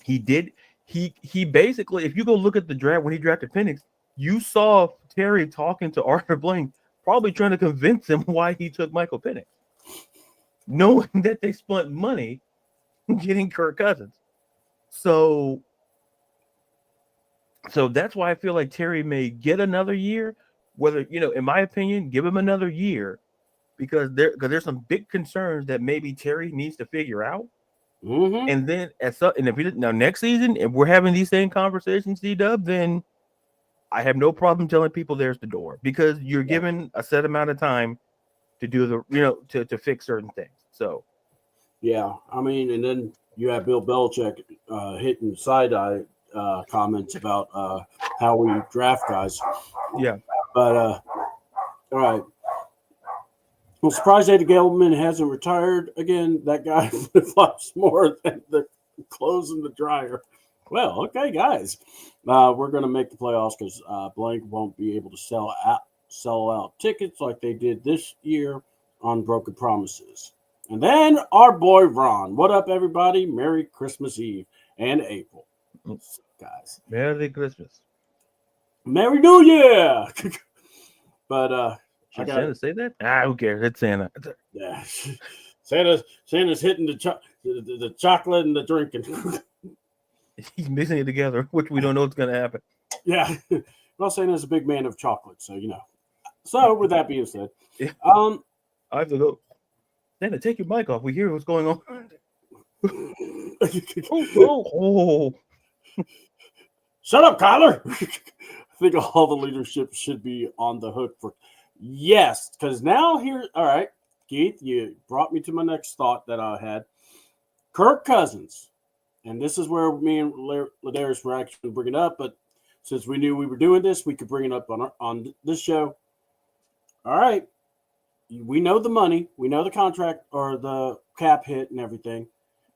he did. He basically, if you go look at the draft when he drafted Penix, you saw Terry talking to Arthur Blank, probably trying to convince him why he took Michael Penix, knowing that they spent money getting Kirk Cousins. So that's why I feel like Terry may get another year. Whether in my opinion, give him another year because there's some big concerns that maybe Terry needs to figure out. Mm-hmm. And then and if now next season, if we're having these same conversations, D-Dub, then I have no problem telling people there's the door because you're Yeah. given a set amount of time to do to fix certain things. So Yeah. I mean, and then you have Bill Belichick hitting side eye comments about how we draft guys. yeah, But all right. I'm surprised Eddie Gelman hasn't retired again. That guy flops more than the clothes in the dryer. Well, okay, guys, we're going to make the playoffs because Blank won't be able to sell out tickets like they did this year on Broken Promises. And then our boy Ron. What up, everybody? Merry Christmas Eve and April, guys. Merry Christmas. Merry New Year. But I Should got Santa say that? Who cares? It's Santa. yeah. Santa's hitting the chocolate and the drinking. He's mixing it together, which we don't know what's going to happen. Yeah. Well, Santa's a big man of chocolate, so So with that being said, Yeah. I have to go. Santa, take your mic off. We hear what's going on. oh. Shut up, Kyler. I think all the leadership should be on the hook for yes, because now here, all right, Keith, you brought me to my next thought that I had. Kirk Cousins, and this is where me and Ladarius were actually bringing it up, but since we knew we were doing this, we could bring it up on this show. All right, we know the money, we know the contract or the cap hit and everything.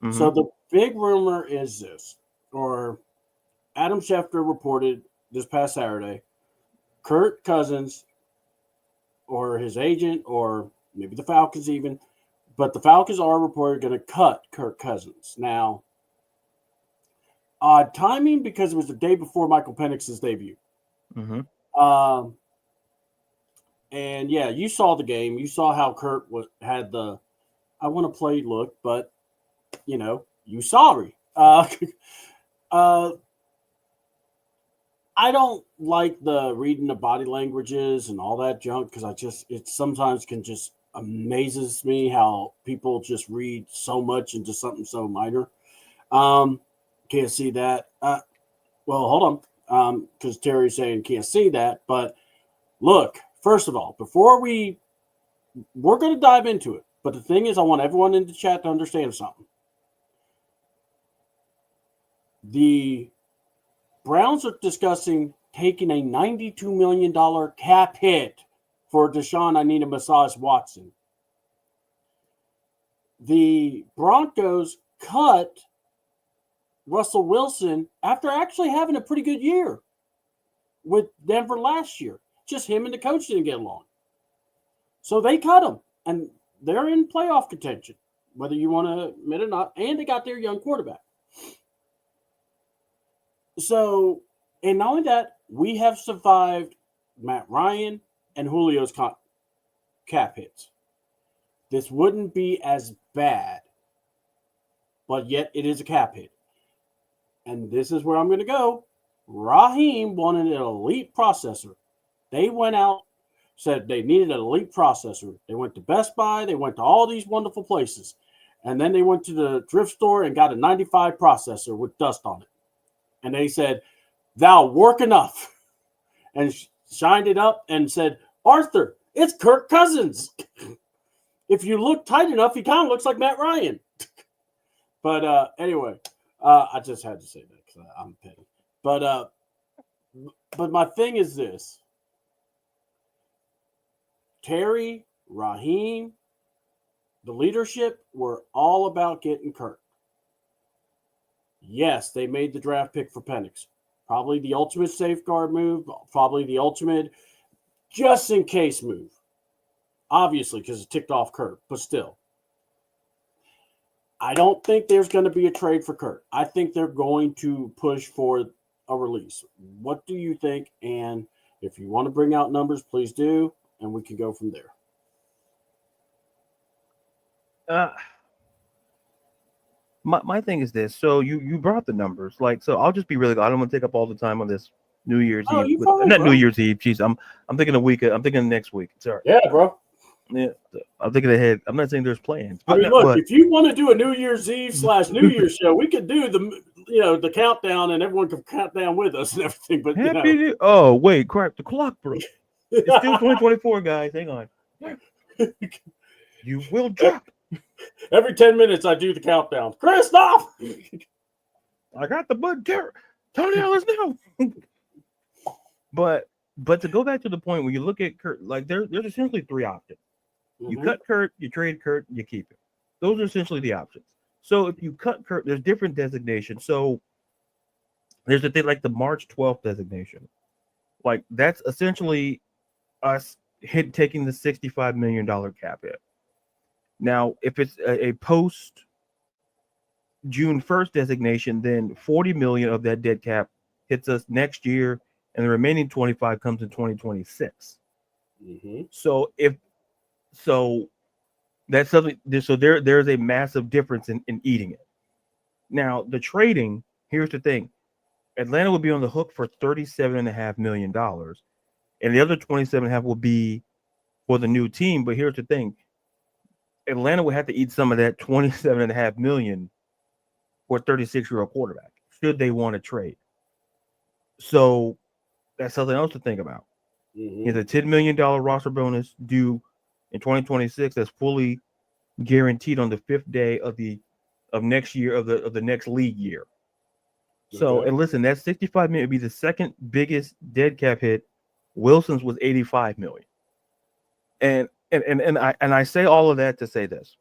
Mm-hmm. So the big rumor is this, or Adam Schefter reported this past Saturday, Kirk Cousins or his agent or maybe the Falcons even, but the Falcons are reported going to cut Kirk Cousins. Now, odd timing because it was the day before Michael Penix's debut. Mm-hmm. And yeah, you saw the game. You saw how Kirk had the I want to play look, but you sorry. I I don't like the reading the body languages and all that junk because it sometimes can just amazes me how people just read so much into something so minor. Um, can't see that. Well, hold on, because Terry's saying can't see that. But look, first of all, we're going to dive into it. But the thing is, I want everyone in the chat to understand something. The Browns are discussing taking a $92 million cap hit for Deshaun I need a massage Watson. The Broncos cut Russell Wilson after actually having a pretty good year with Denver last year. Just him and the coach didn't get along. So they cut him, and they're in playoff contention, whether you want to admit it or not, and they got their young quarterback. So, and not only that, we have survived Matt Ryan and Julio's cap hits. This wouldn't be as bad, but yet it is a cap hit. And this is where I'm going to go. Raheem wanted an elite processor. They went out, said they needed an elite processor. They went to Best Buy. They went to all these wonderful places. And then they went to the thrift store and got a 95 processor with dust on it. And they said, thou work enough. And shined it up and said, Arthur, it's Kirk Cousins. If you look tight enough, he kind of looks like Matt Ryan. But anyway, I just had to say that because I'm petty. But my thing is this. Terry, Raheem, the leadership were all about getting Kirk. Yes, they made the draft pick for Penix. Probably the ultimate safeguard move. Probably the ultimate just in case move. Obviously, because it ticked off Kirk. But still. I don't think there's going to be a trade for Kirk. I think they're going to push for a release. What do you think? And if you want to bring out numbers, please do. And we can go from there. My thing is this. So you brought the numbers. So I'll just be really. I don't want to take up all the time on this New Year's Eve. Fine, not bro. New Year's Eve. Jeez, I'm thinking a week. I'm thinking next week. Sorry. Yeah, bro. Yeah, I'm thinking ahead. I'm not saying there's plans. But look, if you want to do a New Year's Eve / New Year's show, we could do the countdown, and everyone can count down with us and everything. But oh wait, crap! The clock broke. It's still 2024, guys. Hang on. You will drop. Every 10 minutes, I do the countdown. Christoph! I got the bud Tony Ellis now. But to go back to the point where you look at Kurt, there's essentially three options. You cut Kurt, you trade Kurt, you keep it. Those are essentially the options. So if you cut Kurt, there's different designations. So there's a thing like the March 12th designation. That's essentially us taking the $65 million cap hit. Now, if it's a post June 1st designation, then 40 million of that dead cap hits us next year, and the remaining 25 comes in 2026. So that's something. So there's a massive difference in eating it. Now, the trading. Here's the thing: Atlanta would be on the hook for $37.5 million, and the other 27.5 will be for the new team. But here's the thing: Atlanta would have to eat some of that $27.5 million for a 36-year-old quarterback, should they want to trade. So that's something else to think about. It's a $10 million roster bonus due in 2026 that's fully guaranteed on the 5th day of next year of the next league year. So and listen, that $65 million would be the second biggest dead cap hit. Wilson's was $85 million. And I say all of that to say this.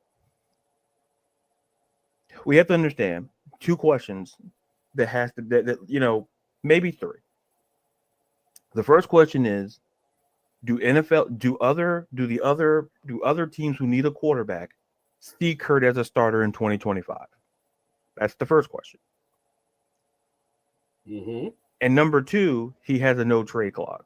We have to understand two questions that maybe three. The first question is, do other teams who need a quarterback see Kurt as a starter in 2025? That's the first question. And number two, he has a no trade clause.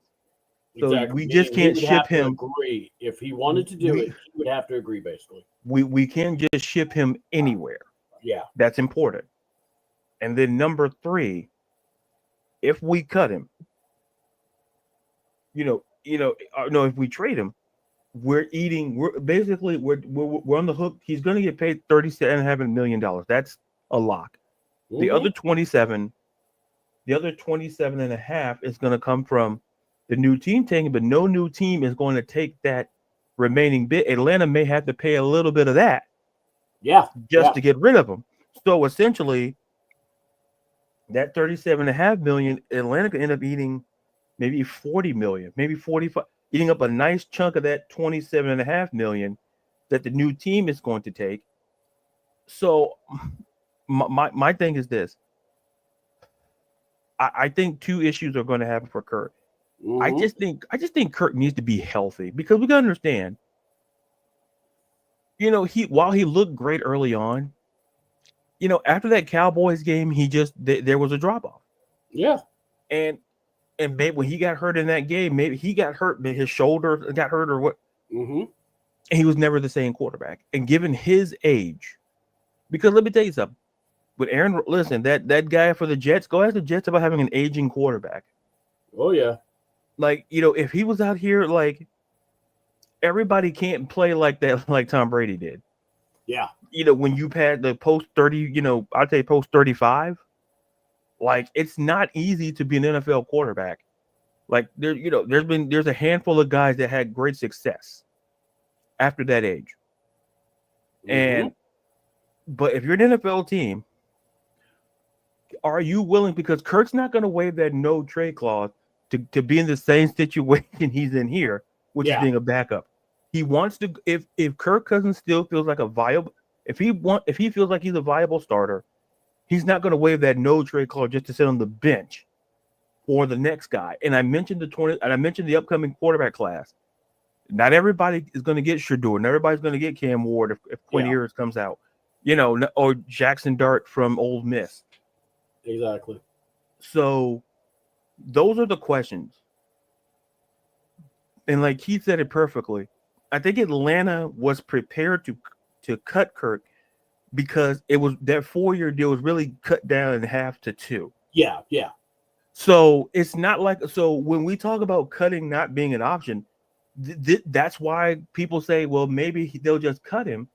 So we just can't ship him. Agree. If he wanted to do it, he would have to agree, basically. We can't just ship him anywhere. Yeah. That's important. And then number three, if we cut him, No, if we trade him, we're eating. We're on the hook. He's going to get paid $37.5 million. That's a lock. The Mm-hmm. other 27, the other 27 and a half is going to come from the new team taking, but no new team is going to take that remaining bit. Atlanta may have to pay a little bit of that Yeah. just to get rid of him. So essentially, that 37.5 million, Atlanta could end up eating maybe 40 million, maybe 45, eating up a nice chunk of that 27.5 million that the new team is going to take. So my thing is this. I think two issues are going to happen for Kirk. Mm-hmm. I just think Kirk needs to be healthy, because we got to understand, while he looked great early on, after that Cowboys game, there was a drop off. Yeah. And maybe when he got hurt in that game, maybe he got hurt, his shoulder got hurt or what. Mm-hmm. And he was never the same quarterback. And given his age, because let me tell you something, with Aaron, listen, that guy for the Jets, go ask the Jets about having an aging quarterback. Oh yeah. Like, if he was out here, like, everybody can't play like that, like Tom Brady did. Yeah. When you had the post 30, I'd say post 35, like, it's not easy to be an NFL quarterback. Like, there's a handful of guys that had great success after that age. Mm-hmm. But if you're an NFL team, are you willing, because Kirk's not going to waive that no trade clause to be in the same situation he's in here, which is being a backup. He wants to, if Kirk Cousins still feels like a viable, if he feels like he's a viable starter, he's not going to waive that no trade clause just to sit on the bench for the next guy. And I mentioned the upcoming quarterback class. Not everybody is going to get Shedeur. Not everybody's going to get Cam Ward if Quinn Ewers comes out, or Jackson Dart from Ole Miss. Exactly. So those are the questions. And like Keith said it perfectly, I think Atlanta was prepared to cut Kirk, because it was that 4-year deal was really cut down in half to 2. Yeah, yeah. So it's not like, so when we talk about cutting not being an option, that's why people say, well, maybe they'll just cut him,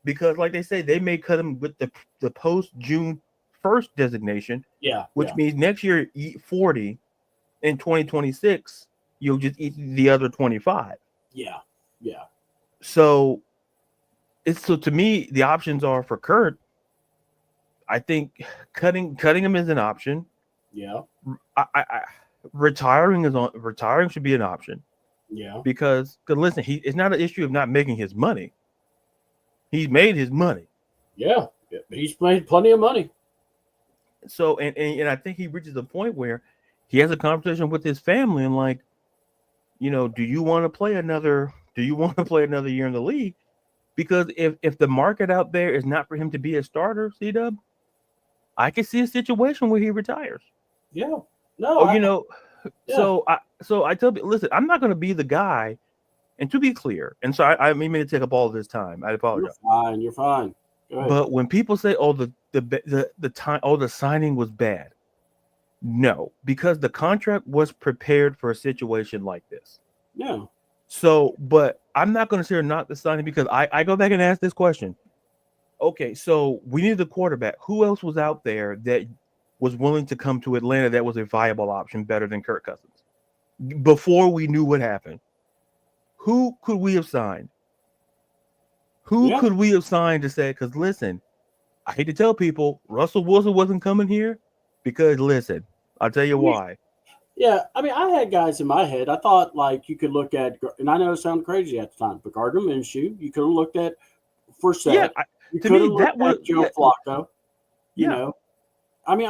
because like they say, they may cut him with the post June 1st designation. Yeah. Which means next year eat 40, in 2026 you'll just eat the other 25. Yeah. Yeah. So to me, the options are for Kurt. I think cutting him is an option. Yeah. Retiring should be an option. Yeah. Because listen, it's not an issue of not making his money. He's made his money. Yeah. He's made plenty of money. So and I think he reaches a point where he has a conversation with his family and like, do you want to play another year in the league? Because if the market out there is not for him to be a starter, C-Dub, I can see a situation where he retires. Yeah. No. So I tell you, listen, I'm not going to be the guy. And to be clear, and so I mean to take up all this time, I apologize. You're fine. Go ahead. But when people say, "Oh, the time, the signing was bad," no, because the contract was prepared for a situation like this. Yeah. So, but I'm not going to say not the signing, because I go back and ask this question. Okay, so we needed a quarterback. Who else was out there that was willing to come to Atlanta that was a viable option, better than Kirk Cousins? Before we knew what happened, who could we have signed? Who could we have signed to say, because listen, I hate to tell people, Russell Wilson wasn't coming here, because listen, I'll tell you why. Yeah, I mean, I had guys in my head. I thought, like, you could look at, and I know it sounded crazy at the time, but Gardner Minshew, you could have looked at Forsett. Yeah, you could have looked at Joe Flacco. You know, I mean,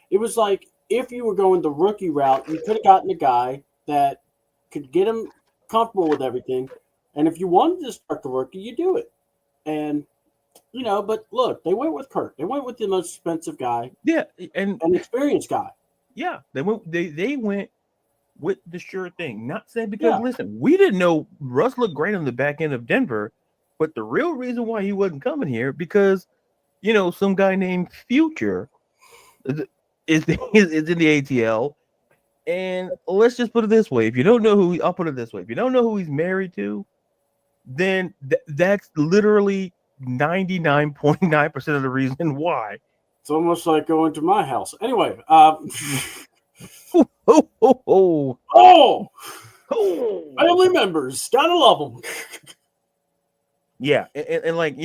it was like, if you were going the rookie route, you could have gotten a guy that could get him comfortable with everything. And if you wanted to start the rookie, you do it. And, but look, they went with Kirk. They went with the most expensive guy. Yeah, and an experienced guy. Yeah, they went with the sure thing. Not saying because listen, we didn't know Russ looked great on the back end of Denver, but the real reason why he wasn't coming here because some guy named Future is in the ATL, And let's just put it this way: if you don't know I'll put it this way: if you don't know who he's married to, then that's literally 99.9% of the reason why. It's almost like going to my house. Anyway, Oh, family members, gotta love them. yeah, and like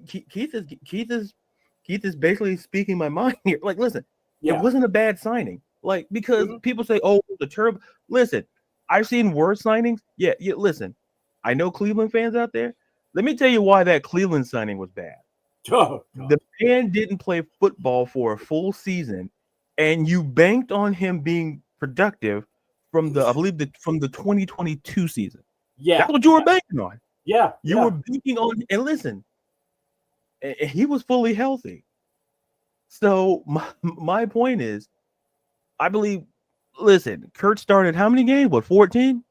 Keith is basically speaking my mind here. Like, listen, it wasn't a bad signing. Like, because people say, "Oh, the terrible." Listen, I've seen worse signings. Yeah. Listen, I know Cleveland fans out there. Let me tell you why that Cleveland signing was bad. Oh, the man didn't play football for a full season, and you banked on him being productive from the 2022 season. Yeah, that's what you were banking on. Yeah, you were banking on. And listen, he was fully healthy. So my point is, I believe. Listen, Kurt started how many games? What, 14?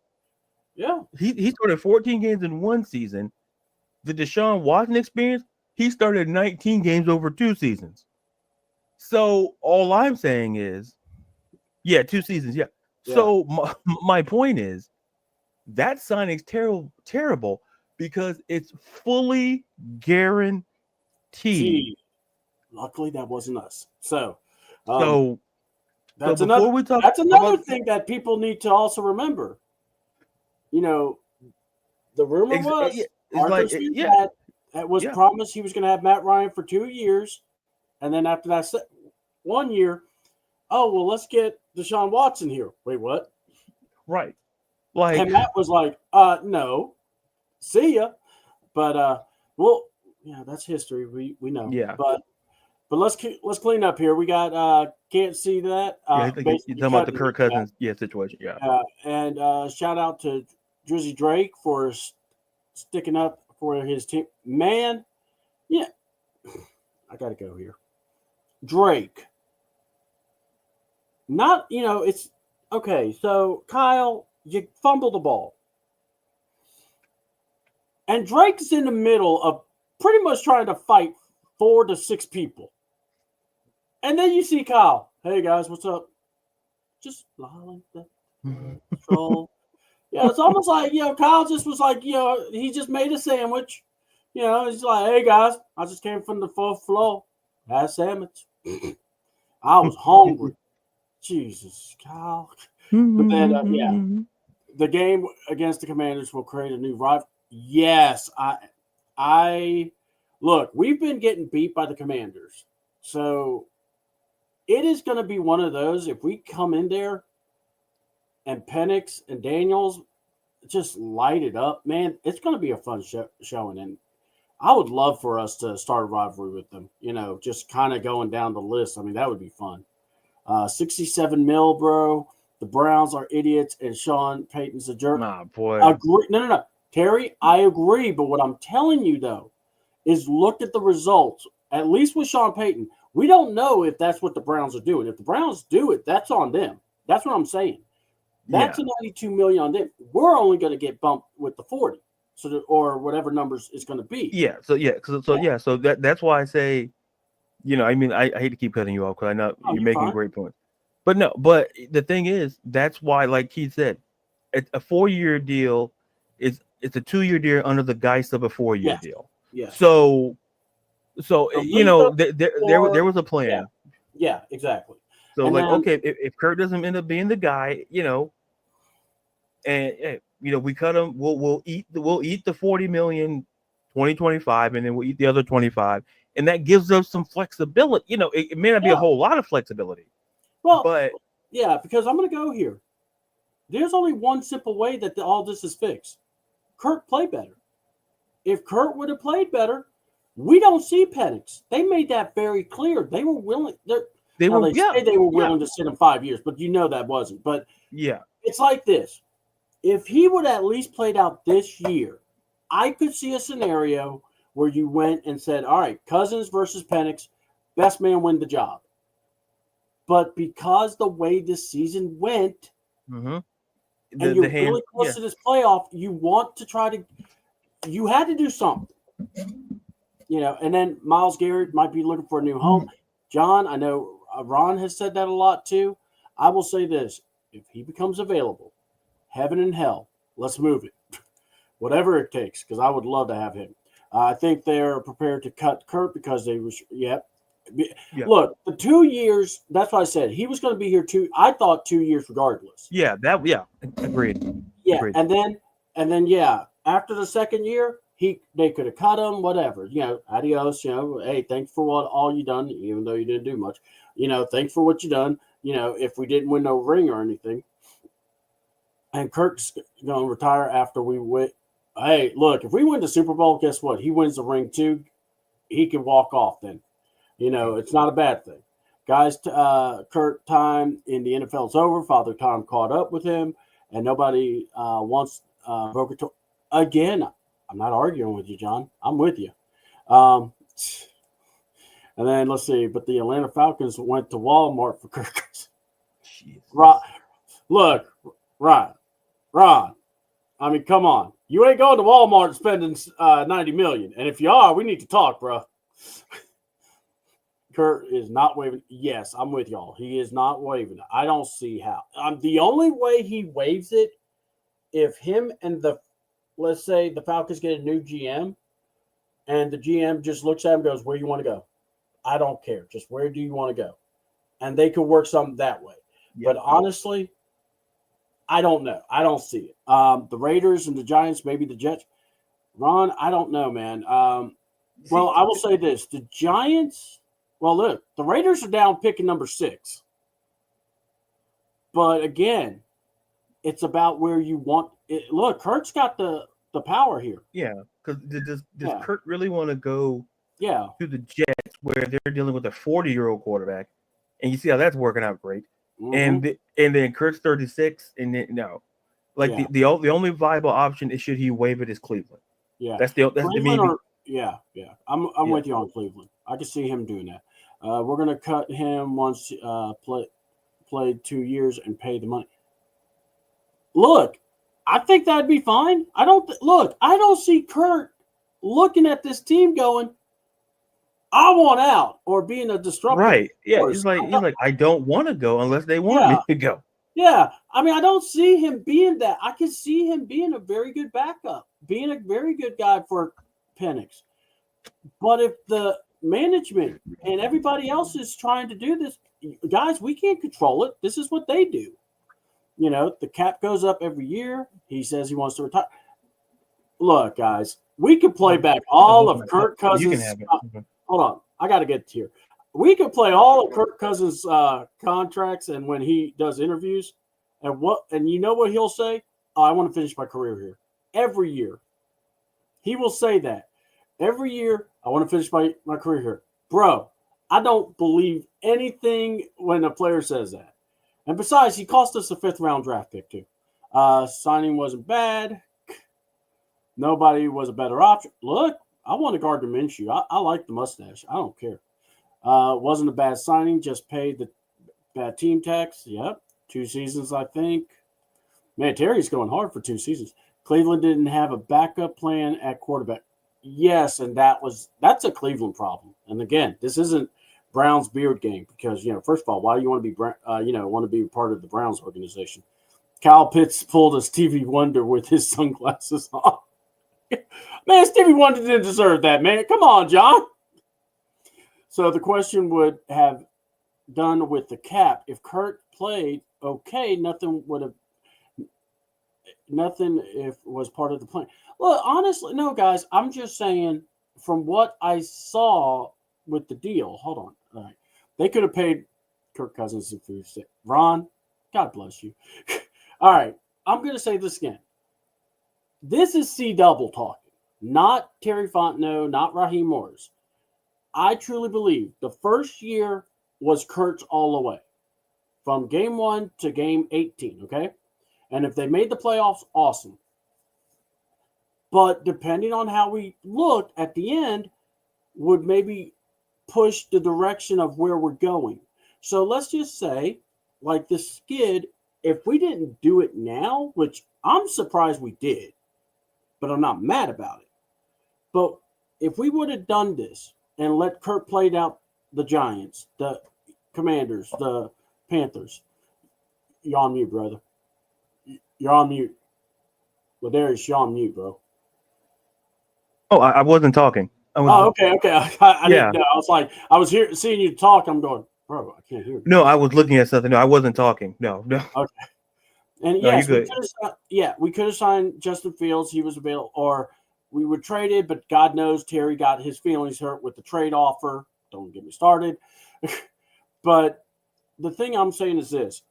Yeah, he started 14 games in one season. The Deshaun Watson experience, he started 19 games over 2 seasons. So all I'm saying is, 2 seasons, yeah. So my point is, that signing's terrible because it's fully guaranteed. Luckily, that wasn't us. So that's another thing that people need to also remember. The rumor was Arthur Smith was promised he was going to have Matt Ryan for 2 years, and then after that 1 year, oh well, let's get Deshaun Watson here. Wait, what? Right. Like, and Matt was like, no, see ya. But that's history. We know. Yeah. But let's clean up here. We got can't see that. You're talking about the Kirk Cousins situation. Yeah. And shout out to Drizzy Drake for sticking up for his team. Man, I got to go here. Drake. Not, it's okay. So, Kyle, you fumbled the ball. And Drake's in the middle of pretty much trying to fight 4 to 6 people. And then you see Kyle. Hey, guys, what's up? Just lolling the control. Yeah, it's almost like, Kyle just was like, he just made a sandwich. He's like, hey, guys, I just came from the 4th floor. Had a sandwich. I was hungry. Jesus, Kyle. But then, the game against the Commanders will create a new rival. Yes, I look, we've been getting beat by the Commanders. So it is going to be one of those, if we come in there and Penix and Daniels just light it up, man, it's going to be a fun showing. And I would love for us to start a rivalry with them, just kind of going down the list. I mean, that would be fun. 67 mil, bro. The Browns are idiots, and Sean Payton's a jerk. Nah, boy. Agree. No. Terry, I agree. But what I'm telling you, though, is look at the results. At least with Sean Payton, we don't know if that's what the Browns are doing. If the Browns do it, that's on them. That's what I'm saying. That's a $92 million on them. We're only going to get bumped with the 40, or whatever numbers is going to be. Yeah. So that's why I say, I hate to keep cutting you off because I know you're making great points. But the thing is, that's why, like Keith said, it's a 4-year deal. It's a 2-year deal under the guise of a 4-year deal. Yeah. So there was a plan. Yeah, exactly. So, and okay, if Kurt doesn't end up being the guy, and we cut him, we'll eat the 40 million 2025, and then we'll eat the other 25, and that gives us some flexibility. It may not be a whole lot of flexibility. Well, but because I'm going to go here. There's only one simple way that all this is fixed. Kurt played better. If Kurt would have played better, we don't see Penix. They made that very clear. They were willing. They were willing to sit him 5 years, but that wasn't. But it's like this. If he would at least played out this year, I could see a scenario where you went and said, all right, Cousins versus Penix, best man win the job. But because the way this season went, and you're really close to this playoff, you had to do something. And then Myles Garrett might be looking for a new home. John, I know Ron has said that a lot too. I will say this. if he becomes available, heaven and hell, let's move it. Whatever it takes, because I would love to have him. I think they're prepared to cut Kurt because they was, Look, the 2 years, that's what I said. He was going to be here I thought 2 years regardless. Agreed. Yeah, Agreed. and then, after the second year, they could have cut him, whatever. Adios, hey, thanks for all you done, even though you didn't do much. Thanks for what you done, if we didn't win no ring or anything. And Kirk's going to retire after we win. Hey, look, if we win the Super Bowl, guess what? He wins the ring too. He can walk off then. It's not a bad thing. Guys, Kurt time in the NFL is over. Father Time caught up with him, and nobody wants Bogator. Again, I'm not arguing with you, John. I'm with you. And then let's see. But the Atlanta Falcons went to Walmart for Kirk. Look, Ron. I mean, come on. You ain't going to Walmart spending $90 million. And if you are, we need to talk, bro. Kurt is not waving. Yes, I'm with y'all. He is not waving it. I don't see how. The only way he waves it, if him and let's say the Falcons get a new GM, and the GM just looks at him and goes, where you want to go? I don't care. Just where do you want to go? And they could work something that way. Yeah. But honestly, I don't know. I don't see it. The Raiders and the Giants, maybe the Jets. Ron, I don't know, man. Well, I will say this. The Giants, well, look, the Raiders are down picking number 6. But again, it's about where you want it. Look, Kurt's got the power here. Yeah, because does Kurt really want to go to the Jets where they're dealing with a 40-year-old quarterback? And you see how that's working out great. Mm-hmm. And then Kurt's 36, and then no. The only viable option is should he waive it is Cleveland. Yeah. That's the main. I'm with you on Cleveland. I can see him doing that. We're gonna cut him once played 2 years and pay the money. Look, I think that'd be fine. I don't see Kurt looking at this team going, I want out, or being a disruptor. Right. Yeah. He's like, I don't want to go unless they want me to go. Yeah. I mean, I don't see him being that. I can see him being a very good backup, being a very good guy for Penix. But if the management and everybody else is trying to do this, guys, we can't control it. This is what they do. The cap goes up every year. He says he wants to retire. Look, guys, we could play back all of Kirk Cousins. You can have it. Hold on. I got to get here. We could play all of Kirk Cousins' contracts and when he does interviews. And you know what he'll say? Oh, I want to finish my career here. Every year. He will say that. Every year, I want to finish my career here. Bro, I don't believe anything when a player says that. And besides, he cost us a 5th-round draft pick, too. Signing wasn't bad. Nobody was a better option. Look, I want to guard the Minshew. I like the mustache. I don't care. Wasn't a bad signing. Just paid the bad team tax. Yep. 2 seasons, I think. Man, Terry's going hard for 2 seasons. Cleveland didn't have a backup plan at quarterback. Yes, and that's a Cleveland problem. And again, this isn't Browns beard game because first of all, why do you want to be want to be part of the Browns organization? Kyle Pitts pulled a Stevie Wonder with his sunglasses on. Man, Stevie Wonder didn't deserve that, man. Come on, John. So the question would have done with the cap. If Kurt played okay, nothing if was part of the plan. Well, honestly, no, guys. I'm just saying from what I saw with the deal. Hold on. All right. They could have paid Kirk Cousins if he was Ron, God bless you. All right. I'm going to say this again. This is CDouble talking, not Terry Fontenot, not Raheem Morris. I truly believe the first year was Kurt's all the way. From game 1 to game 18, okay? And if they made the playoffs, awesome. But depending on how we looked at the end, would maybe push the direction of where we're going. So let's just say, like the skid, if we didn't do it now, which I'm surprised we did, but I'm not mad about it. But if we would have done this and let Kurt play out the Giants, the Commanders, the Panthers, You're on mute, brother. You're on mute. Ladarius, you're on mute, bro. Oh, I wasn't talking. Oh, okay. I Yeah. didn't know. I was like, I was here seeing you talk. I'm going, bro, I can't hear you. No, I was looking at something. No, I wasn't talking. No. Okay. And No, you're yes, good. we could have signed Justin Fields. He was available, or we would trade it. But God knows Terry got his feelings hurt with the trade offer. Don't get me started. But the thing I'm saying is this: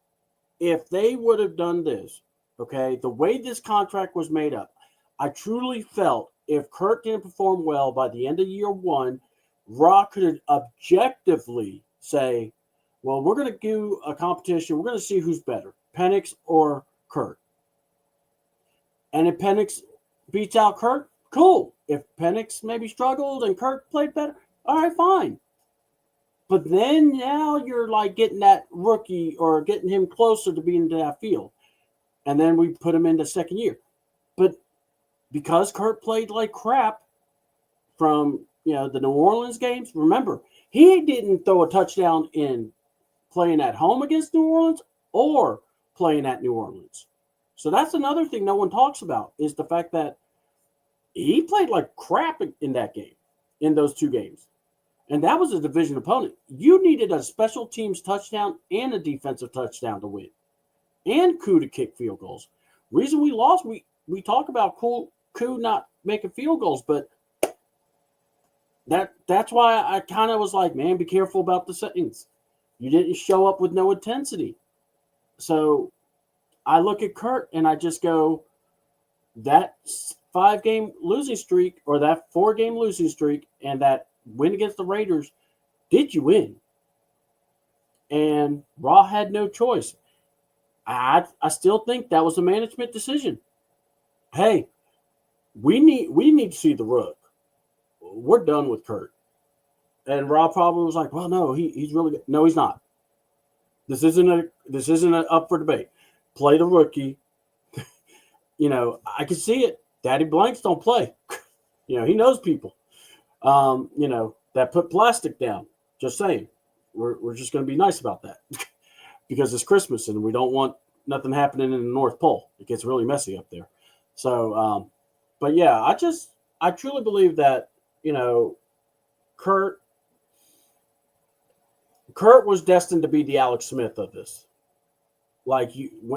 if they would have done this, okay, the way this contract was made up, I truly felt if Kurt didn't perform well by the end of year one, Rock could objectively say, well, we're going to do a competition. We're going to see who's better, Penix or Kurt. And if Penix beats out Kurt, cool. If Penix maybe struggled and Kurt played better, all right, fine. But then now you're like getting that rookie or getting him closer to being to that field. And then we put him into second year. But because Kurt played like crap from the New Orleans games, remember, he didn't throw a touchdown in playing at home against New Orleans or playing at New Orleans. So that's another thing no one talks about is the fact that he played like crap in that game, in those two games. And that was a division opponent. You needed a special teams touchdown and a defensive touchdown to win. And Koo to kick field goals. Reason we lost, we talk about Koo not making field goals, but that's why I kind of was like, man, be careful about the settings. You didn't show up with no intensity. So I look at Kurt and I just go, that 5-game losing streak or that 4-game losing streak and that win against the Raiders, did you win? And Raw had no choice. I still think that was a management decision. Hey, we need to see the Rook. We're done with Kurt. And Raw probably was like, well, no, he's really good. No, he's not. This isn't up for debate. Play the rookie. I can see it. Daddy Blanks don't play. He knows people. That put plastic down. Just saying. We're just going to be nice about that because it's Christmas and we don't want nothing happening in the North Pole. It gets really messy up there. So, but yeah, I truly believe that, Kurt was destined to be the Alex Smith of this. Like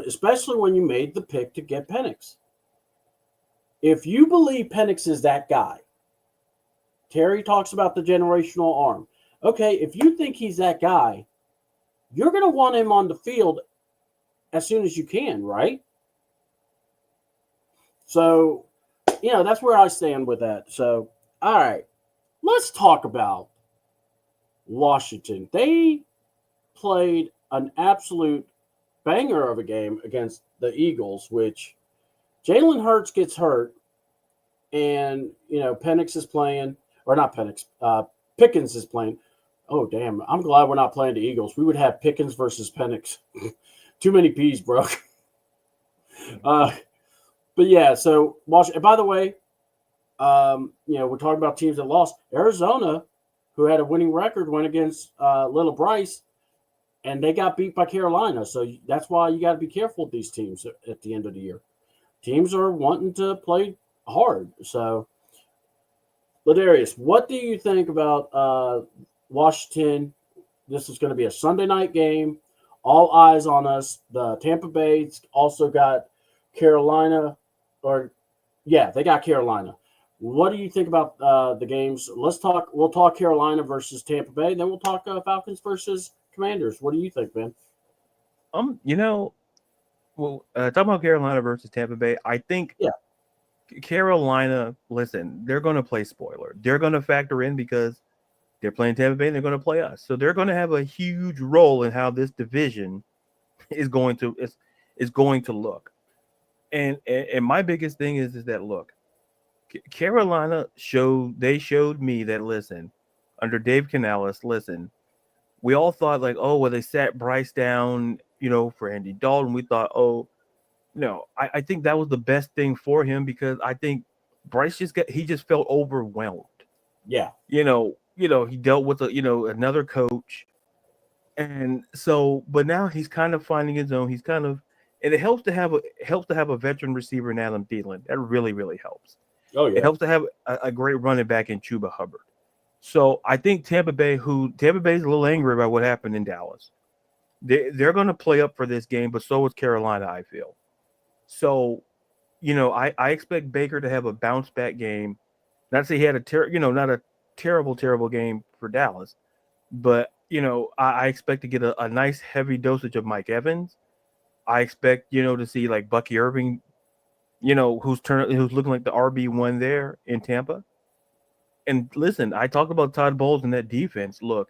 especially when you made the pick to get Penix. If you believe Penix is that guy, Terry talks about the generational arm. Okay, if you think he's that guy, you're going to want him on the field as soon as you can, right? So, that's where I stand with that. So, all right, let's talk about Washington. They played an absolute banger of a game against the Eagles, which Jalen Hurts gets hurt, and Penix is playing, or not Penix, Pickens is playing. Oh damn! I'm glad we're not playing the Eagles. We would have Pickens versus Penix. Too many P's, bro. But yeah, so watch. And by the way, we're talking about teams that lost. Arizona, who had a winning record, went against Little Bryce, and they got beat by Carolina. So that's why you got to be careful with these teams at the end of the year. Teams are wanting to play hard. So, Ladarius, what do you think about Washington? This is going to be a Sunday night game. All eyes on us. The Tampa Bay's also got Carolina, they got Carolina. What do you think about the games? We'll talk Carolina versus Tampa Bay. Then we'll talk Falcons versus Commanders. What do you think, Ben? Talking about Carolina versus Tampa Bay, I think Carolina, listen, they're going to play spoiler. They're going to factor in because they're playing Tampa Bay and they're going to play us. So they're going to have a huge role in how this division is going to look. And my biggest thing is that, look, Carolina showed me that, listen, under Dave Canales, listen, we all thought like, oh, well, they sat Bryce down, for Andy Dalton. We thought, oh, no, I think that was the best thing for him because I think Bryce just felt overwhelmed. Yeah. He dealt with another coach, And so, but now he's kind of finding his own. He's kind of, and it helps to have a veteran receiver in Adam Thielen. That really really helps. Oh It yeah. helps to have a great running back in Chuba Hubbard. So I think Tampa Bay is a little angry about what happened in Dallas. They're going to play up for this game, but so is Carolina. I feel so. I expect Baker to have a bounce back game. Not to say he had not a terrible game for Dallas, but I expect to get a nice heavy dosage of Mike Evans. I expect to see like Bucky Irving, who's looking like the RB1 there in Tampa. And listen, I talked about Todd Bowles and that defense. Look,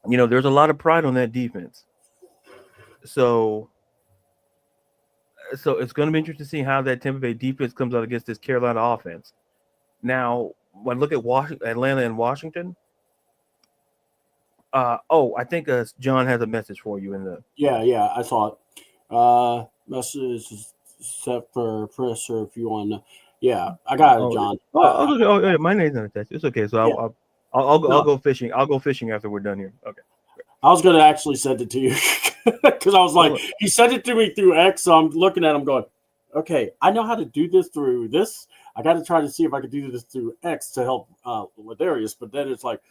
there's a lot of pride on that defense. So it's going to be interesting to see how that Tampa Bay defense comes out against this Carolina offense. Now, when I look at Atlanta and Washington, I think John has a message for you in the. Yeah, I saw it. Message set for Chris, or if you want to. Yeah, I got it, John. Yeah, my name's not attached. It's okay. So Yeah. I'll No. go fishing. I'll go fishing after we're done here. Okay. I was going to actually send it to you because I was like, he sent it to me through X, so I'm looking at him going, okay, I know how to do this through this. I got to try to see if I could do this through X to help Ladarius, but then it's like,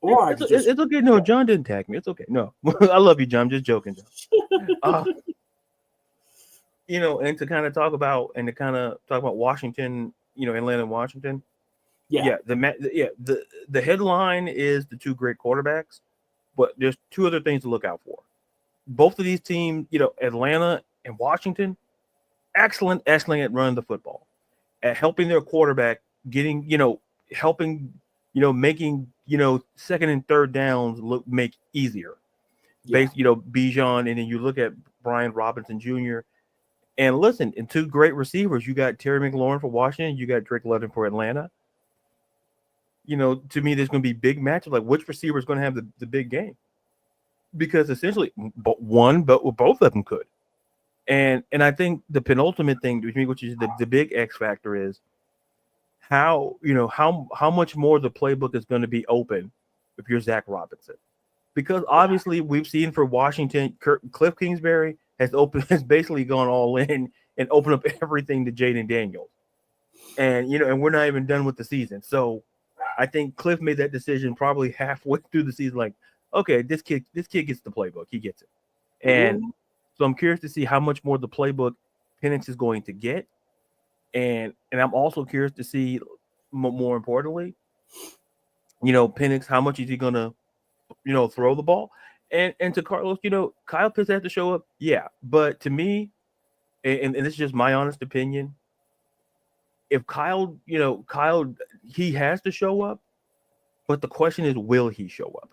or it's okay. No, John didn't tag me. It's okay. No, I love you, John. I'm just joking, John. And to kind of talk about Washington, Atlanta and Washington. Yeah. The headline is the two great quarterbacks, but there's two other things to look out for. Both of these teams, Atlanta and Washington, excellent at running the football, at helping their quarterback getting, helping, making, second and third downs make easier. Based, Bijan, and then you look at Brian Robinson Jr. And listen, and two great receivers. You got Terry McLaurin for Washington. You got Drake London for Atlanta. To me, there's going to be big matchups. Like, which receiver is going to have the big game? Because essentially, both of them could. And I think the penultimate thing, which is the big X factor, is how much more the playbook is going to be open if you're Zach Robinson. Because obviously, we've seen for Washington, Cliff Kingsbury has basically gone all in and opened up everything to Jaden Daniels. And and we're not even done with the season. So I think Cliff made that decision probably halfway through the season, like, okay, this kid gets the playbook. He gets it. And so I'm curious to see how much more the playbook Penix is going to get. And I'm also curious to see, more importantly, Penix, how much is he going to, throw the ball? And to Carlos, Kyle Pitts has to show up. Yeah. But to me, and this is just my honest opinion, if Kyle, he has to show up, but the question is, will he show up?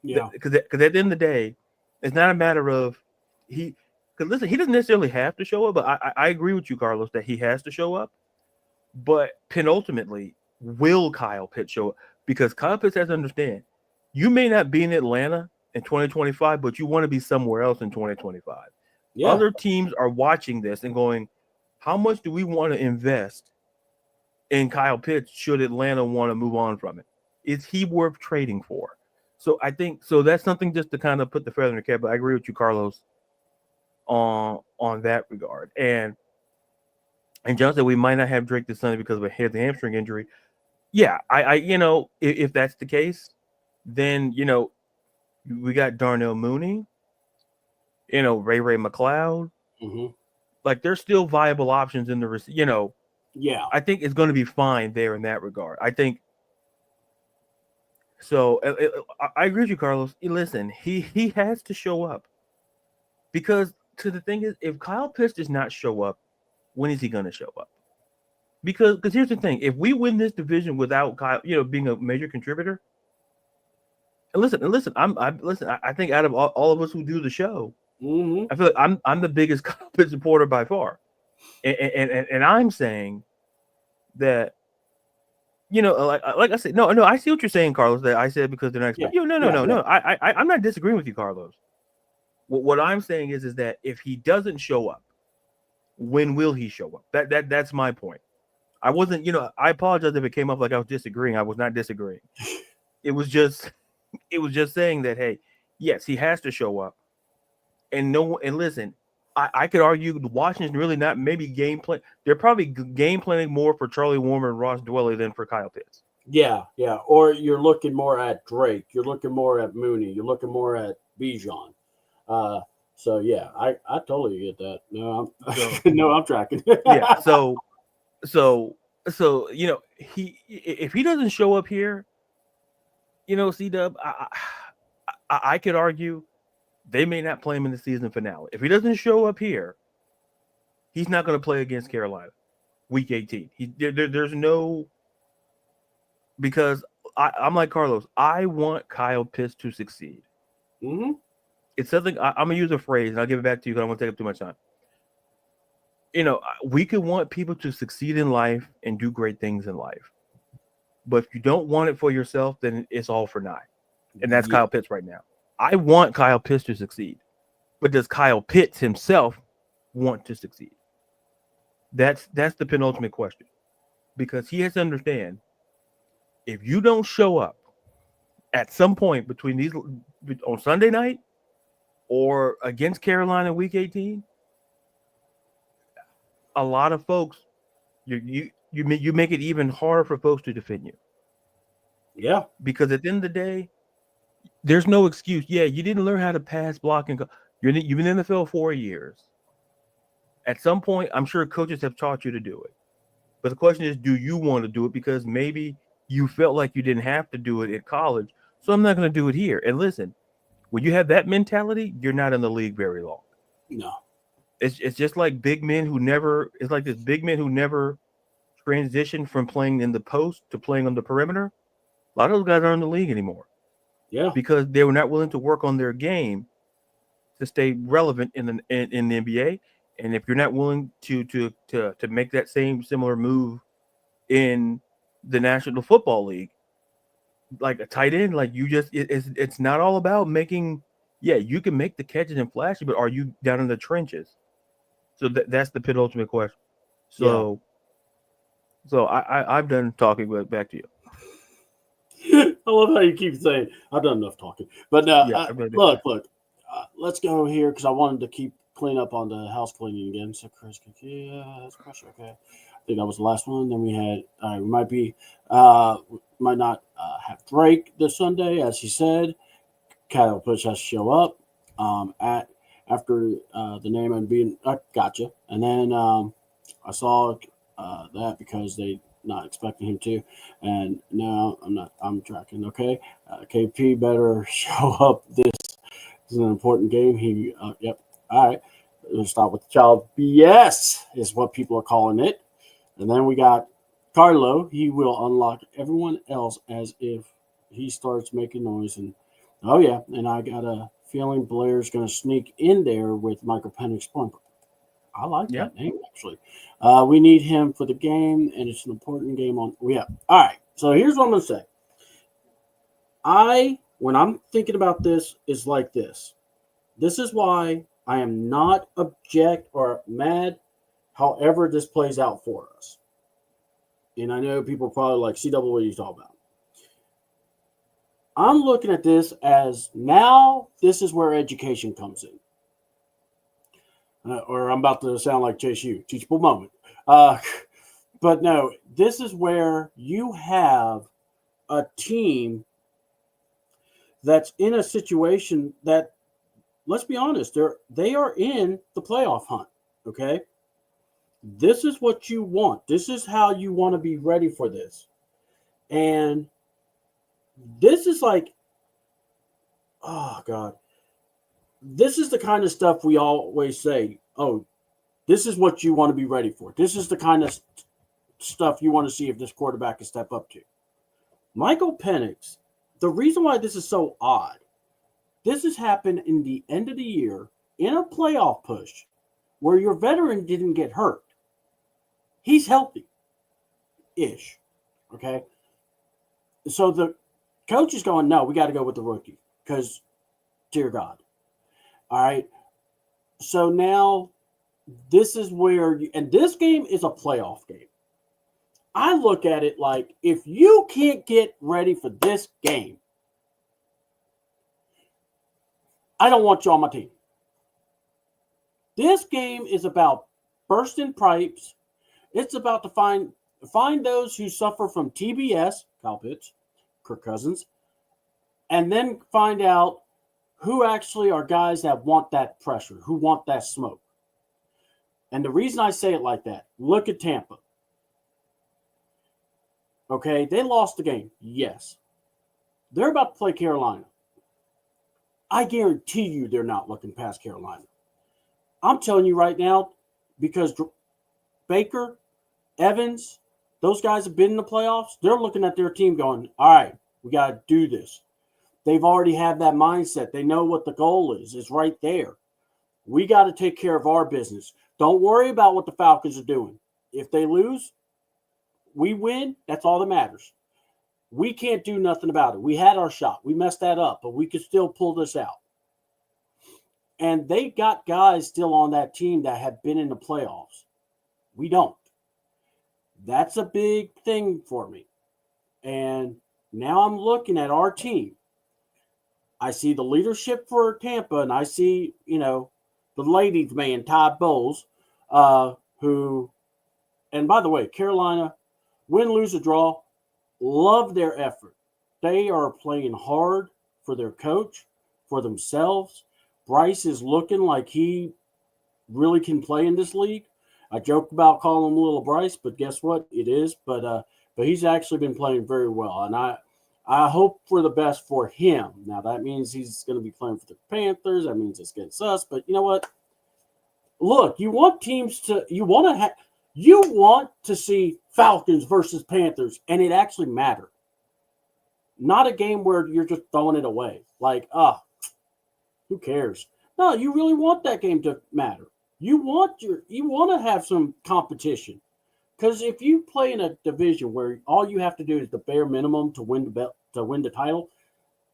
Yeah. Because at the end of the day, it's not a matter of because listen, he doesn't necessarily have to show up, but I agree with you, Carlos, that he has to show up. But penultimately, will Kyle Pitts show up? Because Kyle Pitts has to understand, you may not be in Atlanta in 2025, but you want to be somewhere else in 2025. Yeah. Other teams are watching this and going, how much do we want to invest in Kyle Pitts should Atlanta want to move on from it? Is he worth trading for? So I think that's something just to kind of put the feather in the cap. But I agree with you, Carlos, on that regard. And John said we might not have Drake this Sunday because of a head hamstring injury. Yeah, I if that's the case, then we got Darnell Mooney, Ray McLeod. Mm-hmm. Like, there's still viable options in the Yeah, I think it's going to be fine there in that regard. I think. So I agree with you, Carlos. Listen, he has to show up, because the thing is, if Kyle Pitts does not show up, when is he going to show up? Because here's the thing: if we win this division without Kyle, being a major contributor, and listen, I think out of all of us who do the show, mm-hmm. I feel like I'm the biggest Kyle Pitts supporter by far, and I'm saying that. Like I said, no, I see what you're saying, Carlos. That I said because they're not expecting. No. I'm not disagreeing with you, Carlos. What I'm saying is that if he doesn't show up, when will he show up? That's my point. I wasn't, I apologize if it came up like I was disagreeing. I was not disagreeing. It was just saying that, hey, yes, he has to show up. And listen, I could argue Washington really not maybe game plan. They're probably game planning more for Charlie Warner and Ross Dwelly than for Kyle Pitts. Yeah. Or you're looking more at Drake. You're looking more at Mooney. You're looking more at Bijan. So yeah, I totally get that. No, I'm tracking. Yeah. So if he doesn't show up here, C-Dub, I could argue they may not play him in the season finale. If he doesn't show up here, he's not going to play against Carolina week 18. There's no, because I'm like Carlos. I want Kyle Pitts to succeed. Mm-hmm. It's something I'm going to use a phrase, and I'll give it back to you because I don't want to take up too much time. We could want people to succeed in life and do great things in life. But if you don't want it for yourself, then it's all for naught. And that's Kyle Pitts right now. I want Kyle Pitts to succeed. But does Kyle Pitts himself want to succeed? That's the penultimate question. Because he has to understand, if you don't show up at some point between these on Sunday night or against Carolina week 18, a lot of folks, you make it even harder for folks to defend you. Yeah. Because at the end of the day, there's no excuse. Yeah, you didn't learn how to pass, block, and go. You've been in the NFL 4 years. At some point, I'm sure coaches have taught you to do it. But the question is, do you want to do it? Because maybe you felt like you didn't have to do it at college, so I'm not going to do it here. And listen, when you have that mentality, you're not in the league very long. No. It's just like big men who never – it's like this big men who never transitioned from playing in the post to playing on the perimeter. A lot of those guys aren't in the league anymore. Yeah. Because they were not willing to work on their game to stay relevant in the NBA. And if you're not willing to make that similar move in the National Football League, like a tight end, like it's not all about making. Yeah, you can make the catches and flashy, but are you down in the trenches? So that's the penultimate question. So I'm done talking. But back to you. I love how you keep saying I've done enough talking. But look, let's go here because I wanted to keep clean up on the house cleaning again. So Chris, that's pressure. Okay, I think that was the last one. Then we had we might not have Drake this Sunday, as he said. Kyle Pitts has to show up after the name and being gotcha. And then I saw that because they not expecting him to, and now I'm tracking. Okay, KP better show up. This is an important game. Yep. All right, let's start with the child BS is what people are calling it, and then we got Carlo. He will unlock everyone else as if he starts making noise. And oh yeah, and I got a feeling Blair's going to sneak in there with Michael Penix Plumper. I like that name, actually. We need him for the game, and it's an important game on. Yeah. All right. So here's what I'm going to say. When I'm thinking about this, is like this. This is why I am not object or mad, however this plays out for us. And I know people are probably like, CDouble, what are you talking about? I'm looking at this as now this is where education comes in. Or I'm about to sound like Chase U, teachable moment. But no, this is where you have a team that's in a situation that, let's be honest, they are in the playoff hunt, okay? This is what you want. This is how you want to be ready for this. And this is like, oh, God. This is the kind of stuff we always say, oh, this is what you want to be ready for. This is the kind of stuff you want to see if this quarterback can step up to. Michael Penix, the reason why this is so odd, this has happened in the end of the year in a playoff push where your veteran didn't get hurt. He's healthy-ish, okay? So the coach is going, no, we got to go with the rookie because, dear God. All right. So now this is where, and this game is a playoff game. I look at it like if you can't get ready for this game, I don't want you on my team. This game is about bursting pipes. It's about to find those who suffer from TBS, Kyle Pitts, Kirk Cousins, and then find out who actually are guys that want that pressure, who want that smoke. And the reason I say it like that, look at Tampa. Okay, they lost the game. Yes. They're about to play Carolina. I guarantee you they're not looking past Carolina. I'm telling you right now, because Baker, Evans, those guys have been in the playoffs. They're looking at their team going, all right, we got to do this. They've already had that mindset. They know what the goal is. It's right there. We got to take care of our business. Don't worry about what the Falcons are doing. If they lose, we win. That's all that matters. We can't do nothing about it. We had our shot. We messed that up, but we could still pull this out. And they got guys still on that team that have been in the playoffs. We don't. That's a big thing for me. And now I'm looking at our team. I see the leadership for Tampa, and I see, the ladies' man, Todd Bowles, who, and by the way, Carolina, win, lose, or draw, love their effort. They are playing hard for their coach, for themselves. Bryce is looking like he really can play in this league. I joke about calling him Little Bryce, but guess what? It is. But he's actually been playing very well, and I hope for the best for him. Now that means he's going to be playing for the Panthers. That means it's against us. But you know what? Look, you want to see Falcons versus Panthers, and it actually matter. Not a game where you're just throwing it away. Like, who cares? No, you really want that game to matter. You want to have some competition. Because if you play in a division where all you have to do is the bare minimum to win the title,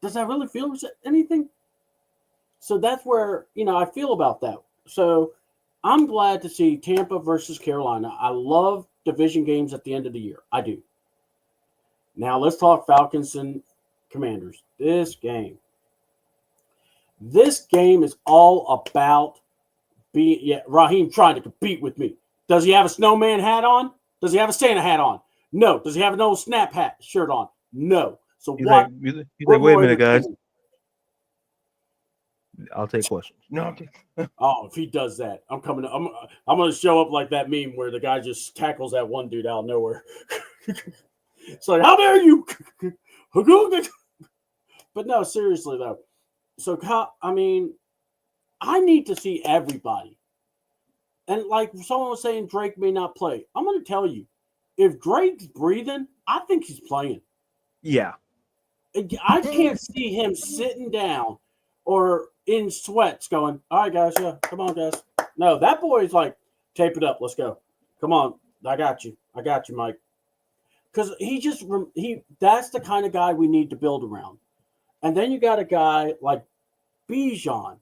does that really feel anything? So that's where I feel about that. So I'm glad to see Tampa versus Carolina. I love division games at the end of the year. I do. Now let's talk Falcons and Commanders. This game is all about Raheem trying to compete with me. Does he have a snowman hat on? Does he have a Santa hat on? No. Does he have an old snap hat shirt on? No. So He's what? like, wait a minute, guys. I'll take questions. No. Oh, if he does that, I'm coming. I'm going to show up like that meme where the guy just tackles that one dude out of nowhere. It's like, how dare you? But no, seriously though. So I need to see everybody. And like someone was saying, Drake may not play. I'm going to tell you, if Drake's breathing, I think he's playing. Yeah. I can't see him sitting down or in sweats going, all right, guys, yeah, come on, guys. No, that boy's like, tape it up. Let's go. Come on. I got you, Mike. Because that's the kind of guy we need to build around. And then you got a guy like Bijan.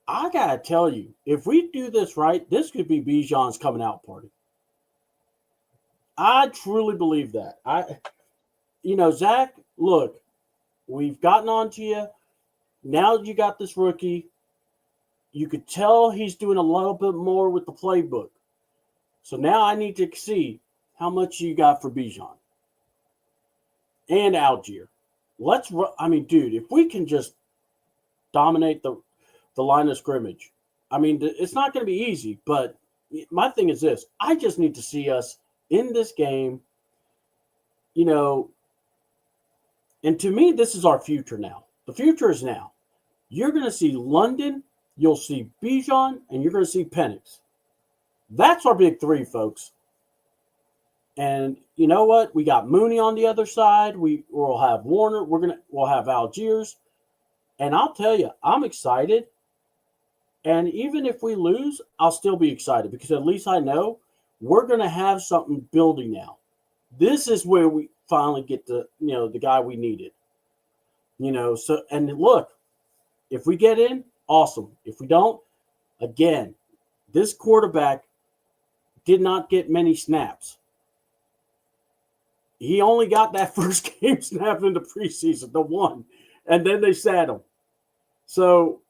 I got to tell you, if we do this right, this could be Bijan's coming out party. I truly believe that. Zach, look, we've gotten on to you. Now you got this rookie. You could tell he's doing a little bit more with the playbook. So now I need to see how much you got for Bijan and Algier. Dude, if we can just dominate the line of scrimmage, it's not going to be easy, but my thing is this. I just need to see us in this game, and to me, this is our future now. The future is now. You're going to see London, you'll see Bijan, and you're going to see Penix. That's our big three, folks. And you know what? We got Mooney on the other side. We'll have Warner. We'll have Algiers. And I'll tell you, I'm excited. And even if we lose, I'll still be excited because at least I know we're going to have something building now. This is where we finally get the guy we needed. So, and look, if we get in, awesome. If we don't, again, this quarterback did not get many snaps. He only got that first game snap in the preseason, the one, and then they sat him. So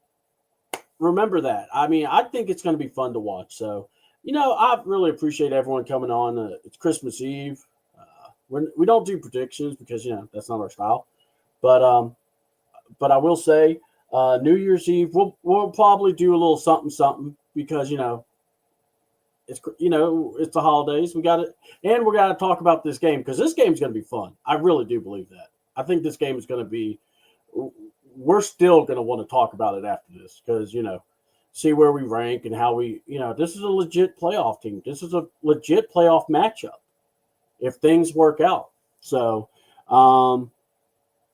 remember that. I mean, I think it's going to be fun to watch. So, I really appreciate everyone coming on. It's Christmas Eve. We don't do predictions because that's not our style. But I will say, New Year's Eve we'll probably do a little something because it's the holidays. We got it, and we got to talk about this game because this game's going to be fun. I really do believe that. I think this game is going to be. We're still going to want to talk about it after this because see where we rank and how we this is a legit playoff team. This is a legit playoff matchup if things work out. So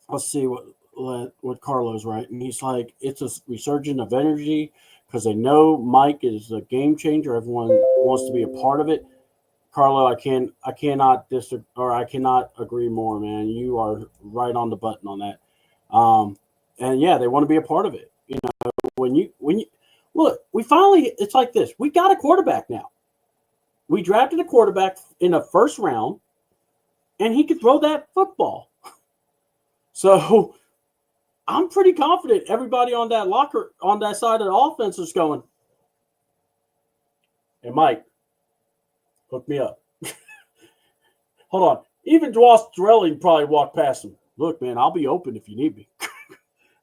let's see what Carlo's writing. He's like, it's a resurgence of energy because they know Mike is a game changer. Everyone wants to be a part of it. Carlo, I cannot disagree, or I cannot agree more, man. You are right on the button on that. And yeah, they want to be a part of it. When you look, it's like this. We got a quarterback now. We drafted a quarterback in the first round, and he could throw that football. So I'm pretty confident everybody on that side of the offense is going, hey, Mike, hook me up. Hold on. Even Dwayne Dorelli probably walked past him. Look, man, I'll be open if you need me.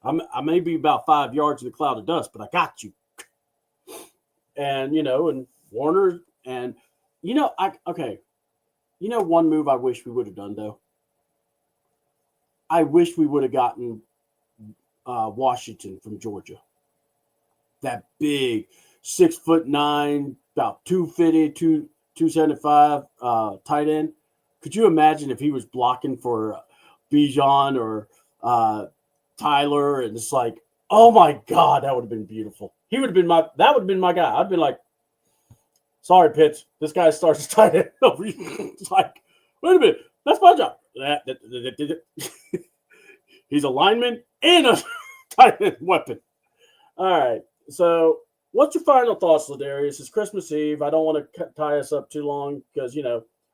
I may be about 5 yards in a cloud of dust, but I got you. And, and Warner and, one move I wish we would have done, though. I wish we would have gotten Washington from Georgia. That big 6'9", about 250, 275 tight end. Could you imagine if he was blocking for Bijan or Tyler? And it's like, oh my God, that would have been beautiful. That would have been my guy. I'd been like, sorry, Pitts, this guy starts tight end over you. It's like, wait a minute, that's my job. He's a lineman and a tight end weapon. All right. So, what's your final thoughts, Ladarius? It's Christmas Eve. I don't want to tie us up too long because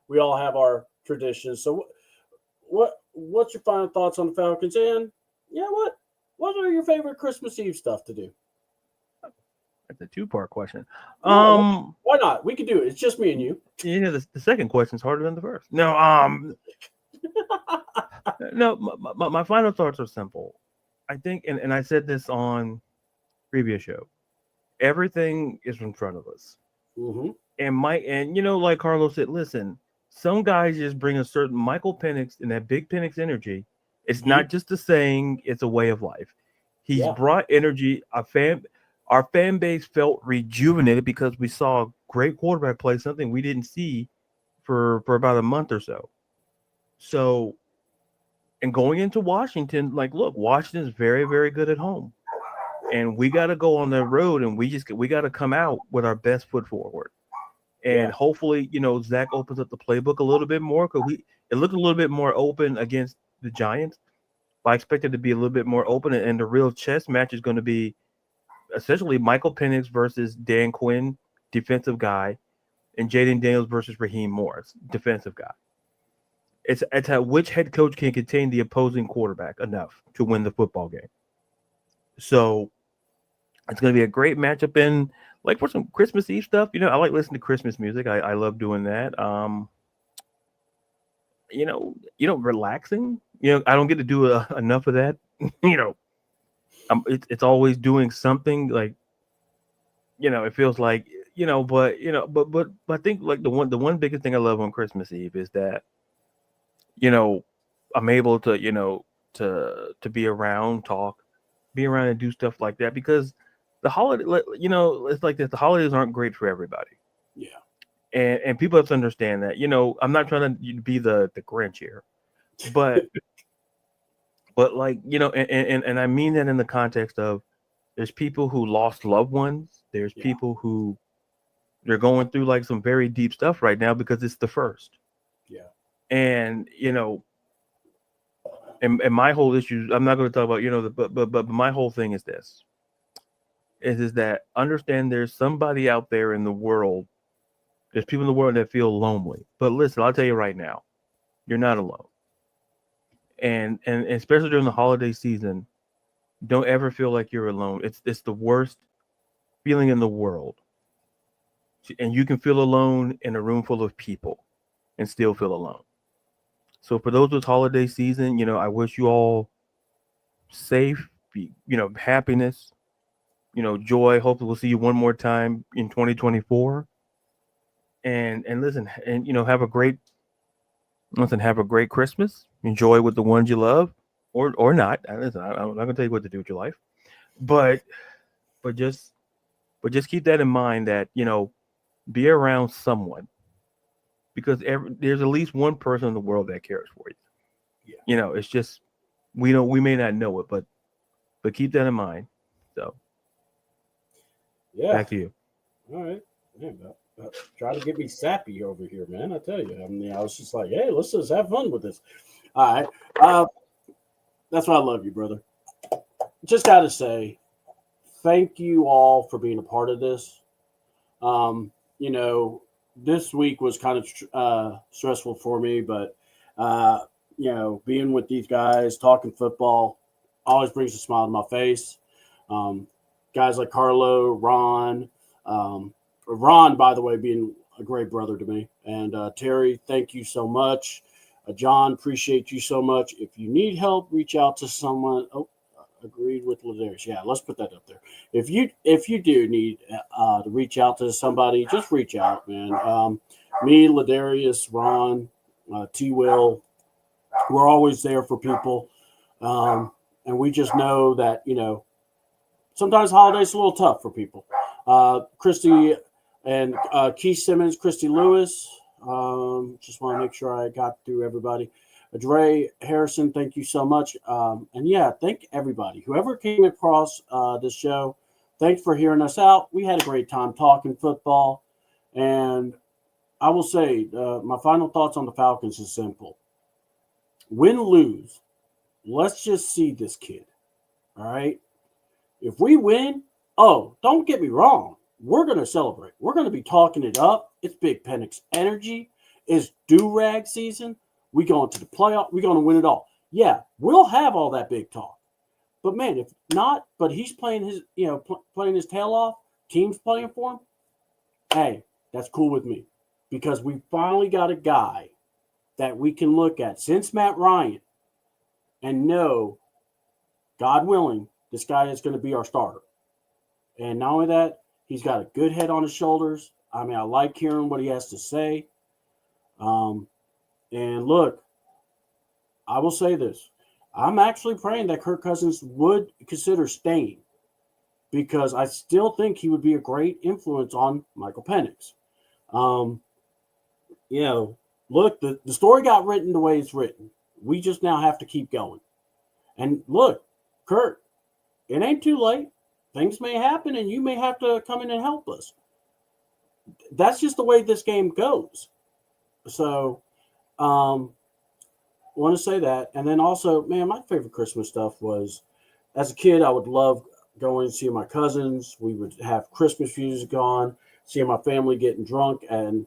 we all have our traditions. So, what's your final thoughts on the Falcons? And what are your favorite Christmas Eve stuff to do? That's a two-part question. Why not? We can do it. It's just me and you. The second question is harder than the first. No, no. My final thoughts are simple. I think, and I said this on previous show. Everything is in front of us. Mm-hmm. And like Carlos said, listen, some guys just bring a certain Michael Penix and that big Penix energy. It's not just a saying; it's a way of life. He's brought energy. Our fan base felt rejuvenated because we saw a great quarterback play something we didn't see for about a month or so. So, and going into Washington, look, Washington is very, very good at home. And we got to go on the road and we got to come out with our best foot forward. And hopefully, Zach opens up the playbook a little bit more because it looked a little bit more open against the Giants. But I expect it to be a little bit more open. And the real chess match is going to be essentially Michael Penix versus Dan Quinn, defensive guy, and Jaden Daniels versus Raheem Morris, defensive guy. It's how which head coach can contain the opposing quarterback enough to win the football game. So it's going to be a great matchup. And for some Christmas Eve stuff, I like listening to Christmas music. I love doing that. Relaxing. I don't get to do enough of that. It's always doing something it feels like but I think the one biggest thing I love on Christmas Eve is that I'm able to to be around, talk, be around and do stuff like that because the holiday it's like this, the holidays aren't great for everybody. Yeah. And people have to understand that. I'm not trying to be the Grinch here, but and I mean that in the context of there's people who lost loved ones. There's people who they're going through some very deep stuff right now because it's the first. Yeah. And and my whole issue, I'm not going to talk about but my whole thing is this. Is that understand there's somebody out there in the world. There's people in the world that feel lonely. But listen, I'll tell you right now, you're not alone. And especially during the holiday season, Don't ever feel like you're alone. It's the worst feeling in the world. And you can feel alone in a room full of people and still feel alone. So for those with holiday season, I wish you all safe, happiness, joy. Hopefully we'll see you one more time in 2024. And listen, and have a great Christmas. Enjoy with the ones you love, or not. Listen, I'm not gonna tell you what to do with your life, but but just keep that in mind that be around someone, because there's at least one person in the world that cares for you. Yeah. It's just we may not know it, but keep that in mind. So Yeah. back to you. All right. Yeah, try to get me sappy over here, man. I tell you. I was just like, hey, let's just have fun with this. All right. That's why I love you, brother. Just got to say, thank you all for being a part of this. This week was kind of stressful for me, but being with these guys, talking football, always brings a smile to my face. Guys like Carlo, Ron, by the way, being a great brother to me, and Terry, thank you so much. John, appreciate you so much. If you need help, reach out to someone. Oh, agreed with Ladarius. Yeah, let's put that up there. If you do need to reach out to somebody, just reach out, man. Me, Ladarius, Ron, T. Will, we're always there for people, and we just know that sometimes holidays are a little tough for people. Christy and Keith Simmons, Christy Lewis. Just want to make sure I got through everybody. Dre Harrison, thank you so much. And yeah, thank everybody. Whoever came across this show, thanks for hearing us out. We had a great time talking football. And I will say, my final thoughts on the Falcons is simple. Win, lose, let's just see this kid. All right? If we win, don't get me wrong. We're going to celebrate. We're going to be talking it up. It's Big Penix energy. It's do-rag season. We going to the playoff. We're going to win it all. Yeah, we'll have all that big talk. But man, if not, but he's playing his, playing his tail off. Team's playing for him. Hey, that's cool with me, because we finally got a guy that we can look at since Matt Ryan and know, God willing, this guy is going to be our starter. And not only that, he's got a good head on his shoulders. I mean, I like hearing what he has to say. And look, I will say this. I'm actually praying that Kirk Cousins would consider staying, because I still think he would be a great influence on Michael Penix. Look, the story got written the way it's written. We just now have to keep going. And look, Kirk, it ain't too late. Things may happen, and you may have to come in and help us. That's just the way this game goes. So, want to say that. And then also, man, my favorite Christmas stuff was, as a kid, I would love going and seeing my cousins. We would have Christmas music on, seeing my family getting drunk. And,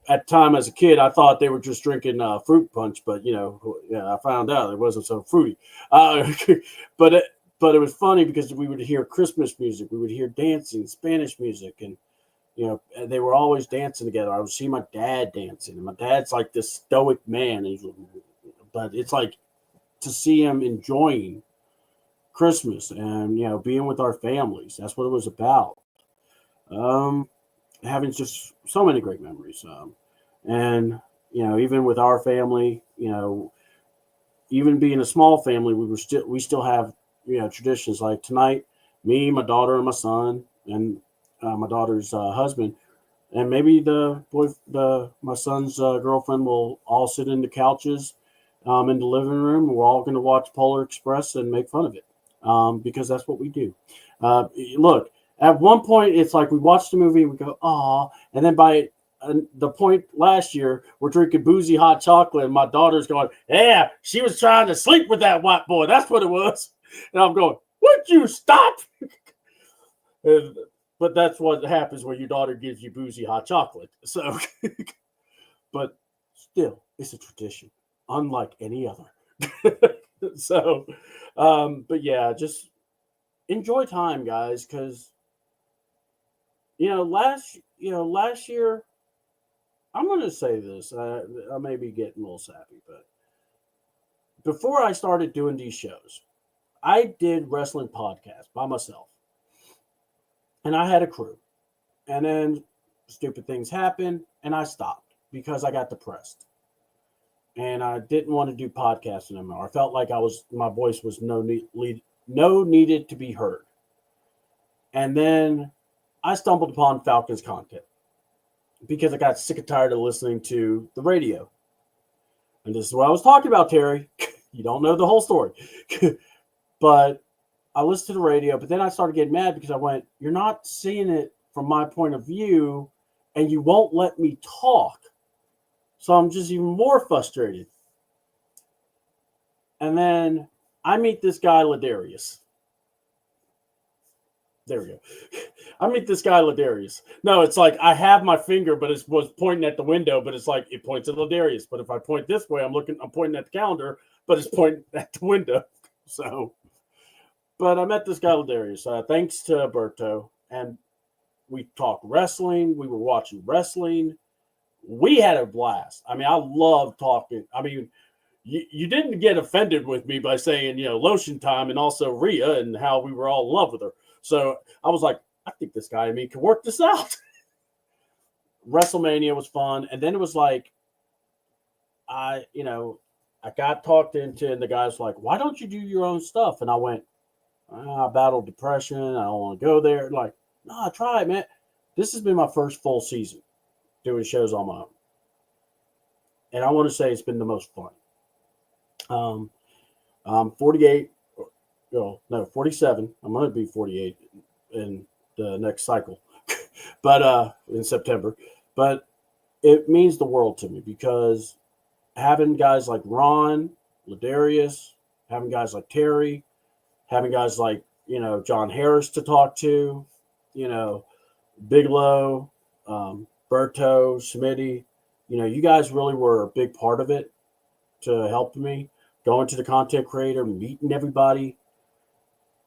at the time as a kid, I thought they were just drinking fruit punch, but, I found out it wasn't so fruity. But it was funny because we would hear Christmas music. We would hear dancing, Spanish music, and, they were always dancing together. I would see my dad dancing, and my dad's like this stoic man. But it's like to see him enjoying Christmas and, being with our families. That's what it was about. Having just so many great memories. And, even with our family, even being a small family, we still have, traditions like tonight, me, my daughter, and my son, and my daughter's husband, and maybe my son's girlfriend will all sit in the couches in the living room. We're all going to watch Polar Express and make fun of it, because that's what we do. Look, at one point, it's like we watch the movie and we go, "Aw," and then by the point last year, we're drinking boozy hot chocolate, and my daughter's going, "Yeah, she was trying to sleep with that white boy. That's what it was." And I'm going, "Would you stop?" But that's what happens when your daughter gives you boozy hot chocolate. So, but still, it's a tradition, unlike any other. So, But yeah, just enjoy time, guys, because last year, I'm going to say this. I may be getting a little sappy, but before I started doing these shows, I did wrestling podcasts by myself, and I had a crew. And then stupid things happened, and I stopped because I got depressed, and I didn't want to do podcasting anymore. I felt like my voice was no needed to be heard. And then I stumbled upon Falcons content because I got sick and tired of listening to the radio. And this is what I was talking about, Terry. You don't know the whole story. But I listened to the radio, but then I started getting mad because I went, you're not seeing it from my point of view, and you won't let me talk. So I'm just even more frustrated. And then I meet this guy, Ladarius. There we go. I meet this guy, Ladarius. No, it's like I have my finger, but it was pointing at the window, but it's like it points at Ladarius. But if I point this way, I'm pointing at the calendar, but it's pointing at the window. So, but I met this guy, Ladarius, thanks to Berto, and we talked wrestling. We were watching wrestling. We had a blast. I mean, I love talking. I mean, you didn't get offended with me by saying, lotion time and also Rhea and how we were all in love with her. So I was like, I think this guy and me can work this out. WrestleMania was fun. And then it was like, I got talked into, and the guy's like, why don't you do your own stuff? And I went, I battled depression. I don't want to go there. Like, no, try it, man. This has been my first full season doing shows on my own. And I want to say it's been the most fun. I'm 48. 47. I'm going to be 48 in the next cycle, but in September. But it means the world to me because having guys like Ron, Ladarius, having guys like Terry, having guys like, John Harris to talk to, Bigelow, Berto, Smitty, you guys really were a big part of it to help me going to the content creator, meeting everybody.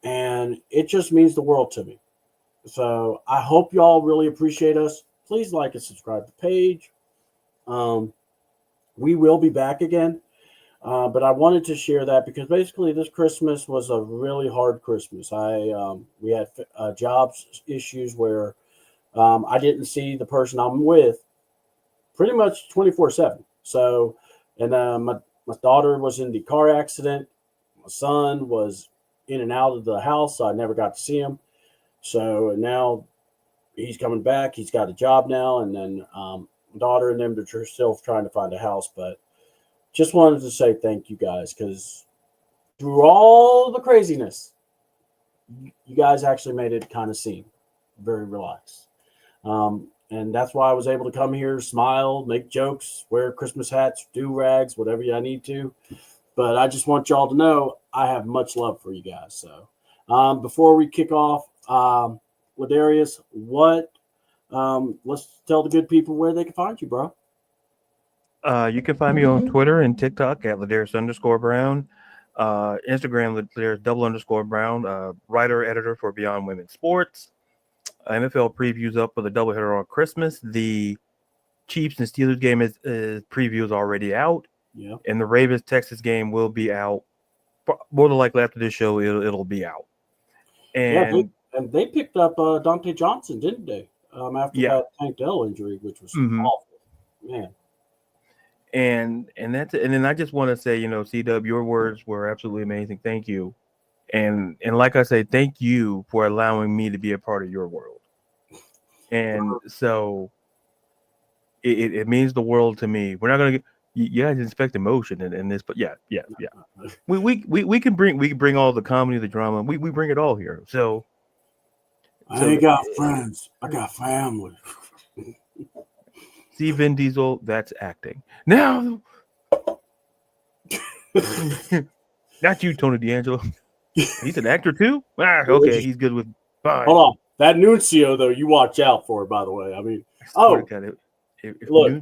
And it just means the world to me. So I hope y'all really appreciate us. Please like and subscribe to the page. We will be back again. But I wanted to share that because basically this Christmas was a really hard Christmas. We had jobs issues where I didn't see the person I'm with pretty much 24/7. So, and my daughter was in the car accident. My son was in and out of the house, so I never got to see him. So now he's coming back. He's got a job now, and then daughter and them, they're still trying to find a house. But just wanted to say thank you guys because through all the craziness, you guys actually made it kind of seem very relaxed. And that's why I was able to come here, smile, make jokes, wear Christmas hats, do rags, whatever I need to. But I just want y'all to know I have much love for you guys. So before we kick off, Ladarius, let's tell the good people where they can find you, bro. You can find me on Twitter and TikTok at Ladarius_Brown. Instagram, Ladarius _Brown. Writer, editor for Beyond Women's Sports. NFL previews up for the doubleheader on Christmas. The Chiefs and Steelers game is preview is already out. Yeah. And the Ravens Texas game will be out. More than likely after this show, it'll be out. And they picked up Dante Johnson, didn't they? After that Tank Dell injury, which was awful, man. And that's it. And then I just want to say, C-Dub, your words were absolutely amazing. Thank you. And like I say, thank you for allowing me to be a part of your world. And so it means the world to me. We're not gonna get you guys inspect emotion in this, but yeah. We can bring all the comedy, the drama. We bring it all here. So I ain't got friends. I got family. See Vin Diesel, that's acting. Now not you, Tony D'Angelo. He's an actor too? Okay, he's good with fine. Hold on. That Nuncio, though, you watch out for, by the way. I mean, look,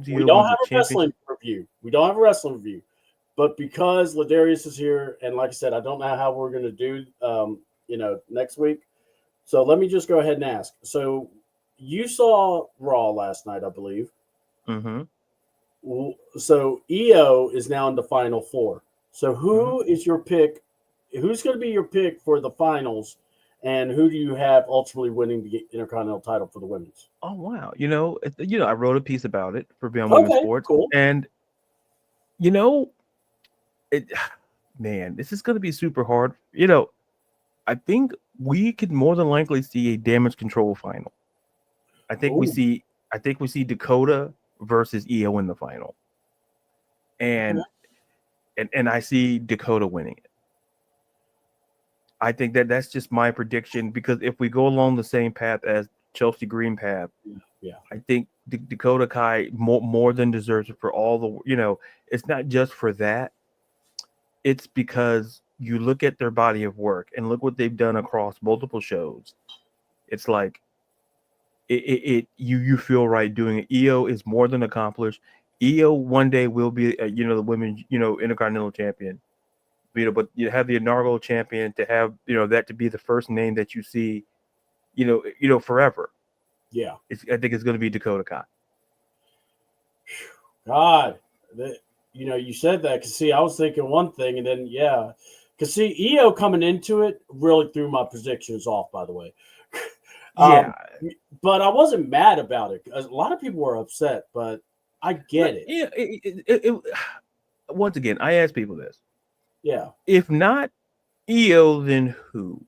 we don't have a wrestling review. We don't have a wrestling review. But because Ladarius is here, and like I said, I don't know how we're going to do, next week. So let me just go ahead and ask. So you saw Raw last night, I believe. Mm-hmm. So EO is now in the final four. So who Mm-hmm. is your pick? Who's going to be your pick for the finals? And who do you have ultimately winning the Intercontinental title for the women's? Oh wow! I wrote a piece about it for Beyond Women's Okay, Sports, cool. and it, man, this is going to be super hard. I think we could more than likely see a damage control final. I think we Ooh, see. I think we see Dakota versus EO in the final, okay. and and I see Dakota winning it. I think that's just my prediction because if we go along the same path as Chelsea Green path, Yeah. I think Dakota Kai more than deserves it for all the. It's not just for that. It's because you look at their body of work and look what they've done across multiple shows. It's like you feel right doing it. EO is more than accomplished. EO one day will be the women's intercontinental champion. But you have the inaugural champion to have that to be the first name that you see, forever. Yeah. I think it's going to be Dakota Kai. God, you said that because see, I was thinking one thing, and then yeah, because see, EO coming into it really threw my predictions off. By the way, Yeah, but I wasn't mad about it. A lot of people were upset, but I get it. yeah. Once again, I ask people this: Yeah, if not EO, then who?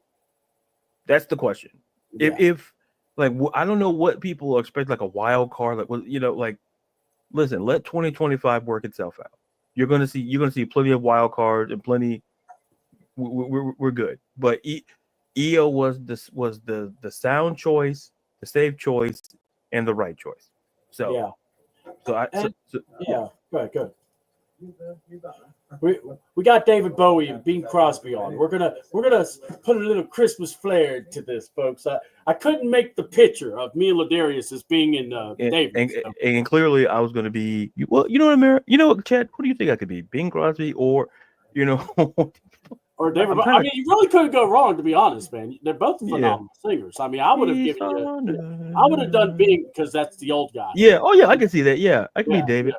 That's the question. yeah, If like I don't know what people expect, like a wild card, listen, let 2025 work itself out. You're gonna see plenty of wild cards and plenty. We're good, but EO was the sound choice, the safe choice, and the right choice. So yeah, so I and so yeah. Good. We got David Bowie and Bing Crosby on. We're gonna put a little Christmas flair to this, folks. I couldn't make the picture of me and Ladarius as being in and, David. and, So. and clearly I was gonna be you know what, America, Chad, who do you think I could be? Bing Crosby or you know Or David. I'm kind I of mean, you really couldn't go wrong, to be honest, man. They're both yeah. phenomenal singers. I mean, I would have He's given you. on I would have done Bing because that's the old guy. Yeah. Oh, yeah. I can see that. Yeah. I can Yeah, be David.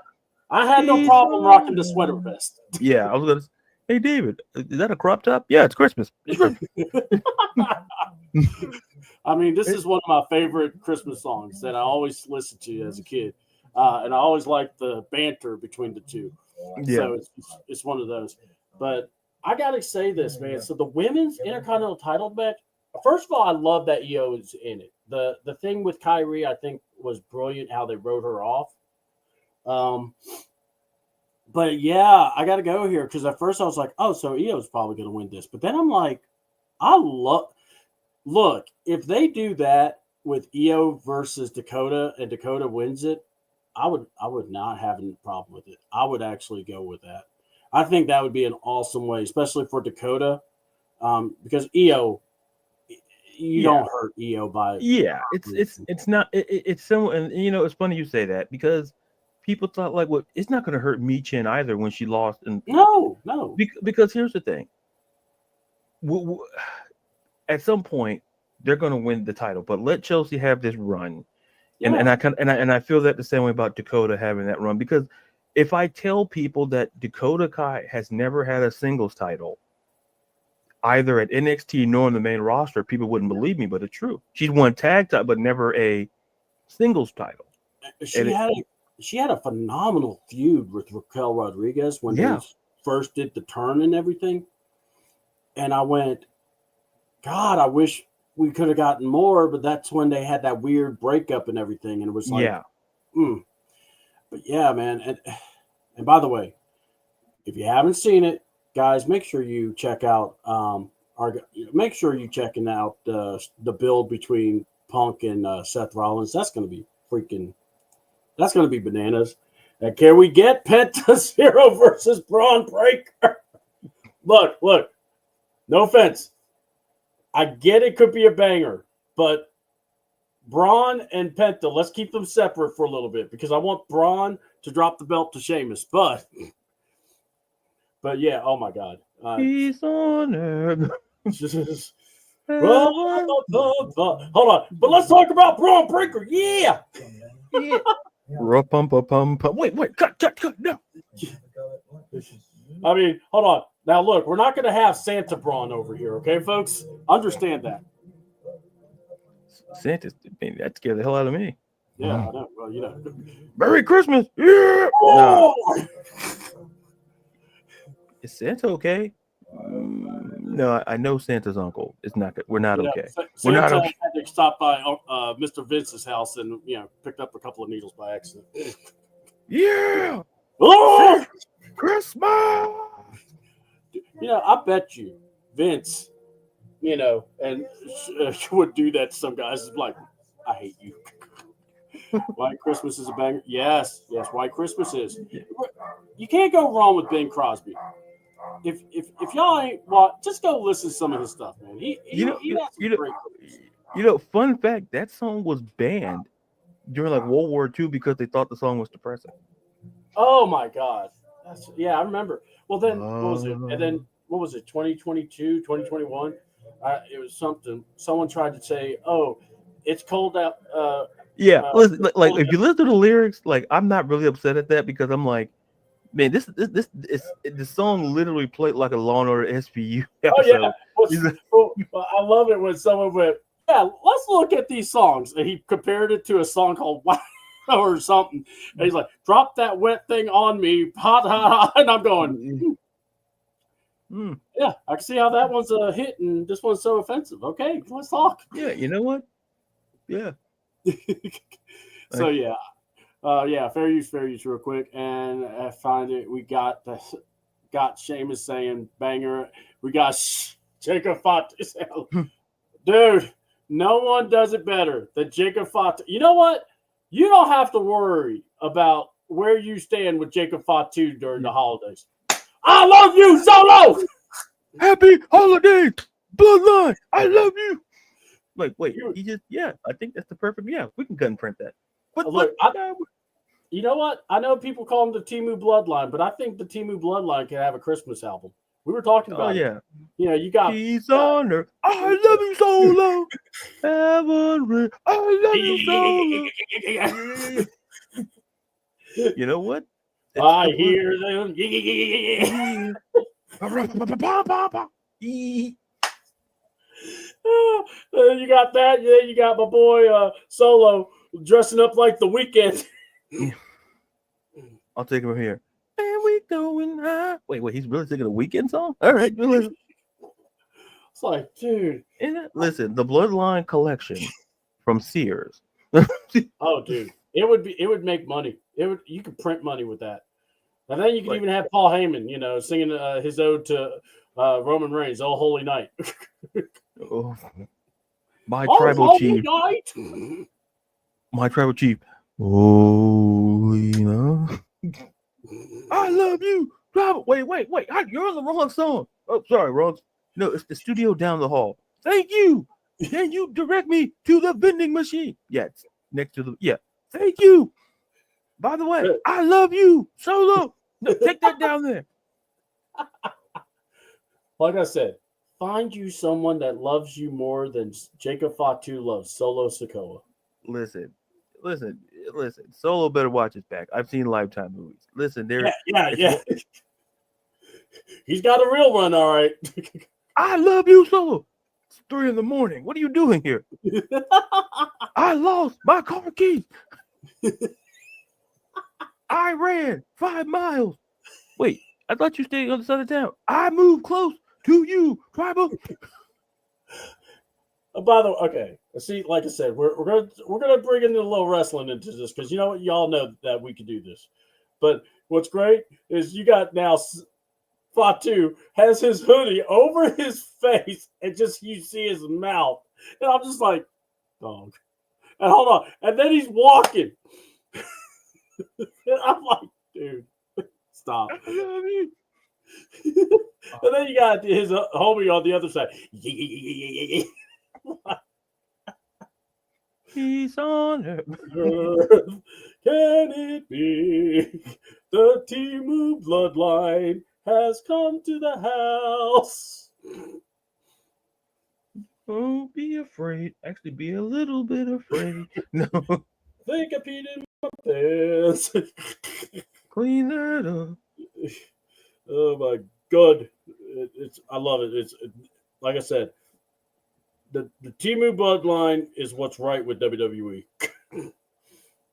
I had no He's problem rocking the sweater on. vest. Yeah. I was going to hey, David, is that a crop top? Yeah. It's Christmas. It's Christmas. I mean, this is one of my favorite Christmas songs that I always listened to as a kid, and I always liked the banter between the two. Yeah. So it's one of those. But I gotta say this, man. So the women's Intercontinental title match. First of all, I love that EO is in it. The thing with Kyrie, I think, was brilliant how they wrote her off. But yeah, I got to go here because at first I was like, oh, so EO's probably going to win this. But then I'm like, look, if they do that with EO versus Dakota and Dakota wins it, I would not have a problem with it. I would actually go with that. I think that would be an awesome way, especially for Dakota, because EO, you Yeah. don't hurt EO by. Yeah. It's not, it's so, and it's funny you say that because people thought like, well, it's not going to hurt Michin either when she lost. And No. because here's the thing. At some point, they're going to win the title, but let Chelsea have this run. And Yeah. I feel that the same way about Dakota having that run because if I tell people that Dakota Kai has never had a singles title either at NXT nor on the main roster, people wouldn't believe me, but it's true. She's won tag title, but never a singles title. She had a phenomenal feud with Raquel Rodriguez when they Yeah, first did the turn and everything. And I went, God, I wish we could have gotten more, but that's when they had that weird breakup and everything. And it was like, yeah, but yeah, man. And by the way, if you haven't seen it, guys, make sure you check out make sure you checking out the build between Punk and Seth Rollins. That's going to be bananas. And can we get Penta Zero versus Braun Breaker? Look, no offense. I get it could be a banger, but Braun and Penta, let's keep them separate for a little bit because I want Braun to drop the belt to Sheamus. But But yeah, oh my God. Peace on earth. Hold on. But let's talk about Braun Breaker. Yeah. Yeah. Pum. Wait. Cut. No. I mean, hold on. Now, look, we're not going to have Santa Braun over here, okay, folks? Understand that. Santa, man, that scared the hell out of me. Yeah, I know. Well, Merry Christmas. Yeah. Oh! Nah. Is Santa okay? No, I know Santa's uncle. It's not good. We're not okay. We're not okay. Had to stop by Mr. Vince's house and picked up a couple of needles by accident. Yeah. Oh! Christmas. I bet you Vince, and would do that to some guys. It's like, I hate you. White Christmas is a banger. Yes, White Christmas is. You can't go wrong with Ben Crosby. If y'all ain't just go listen to some of his stuff, man. He has some great. Fun fact, that song was banned during like World War II because they thought the song was depressing. Oh my God. I remember. Well, then what was it? And then what was it? 2022, 2021. It was something. Someone tried to say, "Oh, it's cold out." Listen, like if you listen to the lyrics, like I'm not really upset at that because I'm like, man, this the song literally played like a Law and Order SVU episode. Oh yeah. Well, I love it when someone went, "Yeah, let's look at these songs," and he compared it to a song called "Wow" or something, and he's like, "Drop that wet thing on me," hot, hot, and I'm going. Yeah, I can see how that one's a hit and this one's so offensive. Okay, let's talk. Yeah, you know what? Yeah. So fair use real quick, and I find it. We got Seamus saying banger. We got Jacob Fatu. Dude, no one does it better than Jacob Fatu. You know what? You don't have to worry about where you stand with Jacob Fatu during the holidays. I love you, Solo. Happy holidays, Bloodline. I love you. Like, wait, I think that's the perfect. Yeah, we can cut and print that. But look, you know what? I know people call him the Temu Bloodline, but I think the Temu Bloodline can have a Christmas album. We were talking about it. You got Peace on earth. I love you, Solo. Heaven, I love you, Solo. You know what? I hear them. You got that. Yeah, you got my boy Solo dressing up like the Weeknd. I'll take him from here. And we going high. Wait, he's really singing a Weeknd song? All right, listen. It's like, dude. Listen, the Bloodline collection from Sears. Oh, dude, it would make money. You could print money with that, and then you could even have Paul Heyman, singing his ode to Roman Reigns, "Oh Holy Night." Oh, my tribal chief. My tribal chief. Holy night. I love you. Wait. You're on the wrong song. Oh, sorry, wrong. No, it's the studio down the hall. Thank you. Can you direct me to the vending machine? Yeah, it's next to the. Yeah. Thank you. By the way, I love you, Solo. No, take that down there. Like I said, find you someone that loves you more than Jacob Fatu loves Solo Sikoa. Listen. Solo better watch his back. I've seen Lifetime movies. Listen, yeah. He's got a real one, all right. I love you, Solo. It's 3 a.m. What are you doing here? I lost my car keys. I ran 5 miles. Wait, I thought you stayed on the side of town. I moved close to you, tribal. By the way, okay. See, like I said, we're gonna bring in a little wrestling into this because you know what, y'all know that we can do this. But what's great is you got now Fatu has his hoodie over his face and just you see his mouth, and I'm just like, dog. And hold on, and then he's walking. And I'm like, dude, stop. I love you. And then you got his homie on the other side. He's on her. Can it be the Temu Bloodline has come to the house. Don't be afraid. Actually, be a little bit afraid. No, Think I peed in my pants. clean that up. Oh my god, I love it. Like I said, the Timu bloodline is what's right with WWE.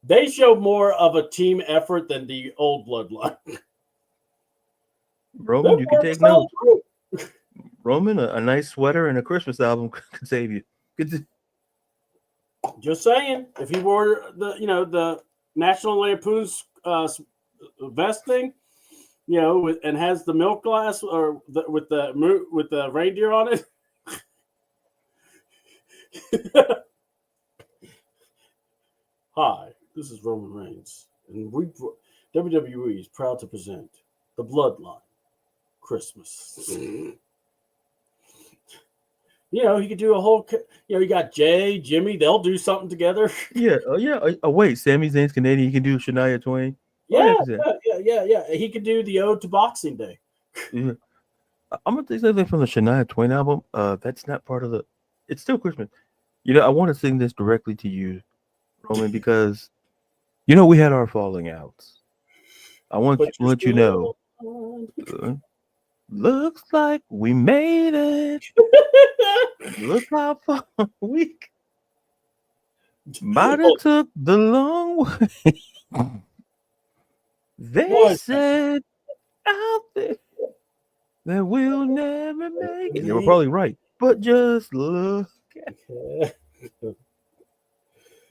They show more of a team effort than the old bloodline. Roman, you can take notes. Roman, a nice sweater and a Christmas album could save you. Just saying, if he wore the National Lampoon's vest thing, and has the milk glass with the reindeer on it. Hi, this is Roman Reigns, and WWE is proud to present the Bloodline Christmas. He could do a whole. You got Jay, Jimmy. They'll do something together. Yeah. Wait, Sami Zayn's Canadian. He can do Shania Twain. Yeah. He could do the Ode to Boxing Day. Yeah. I'm gonna take something from the Shania Twain album. That's not part of the. It's still Christmas. I want to sing this directly to you, Roman, because we had our falling outs. I want to let you know. Looks like we made it. Look how far we might have took the long way. They said out there that we'll never make it. They were probably right, but just look at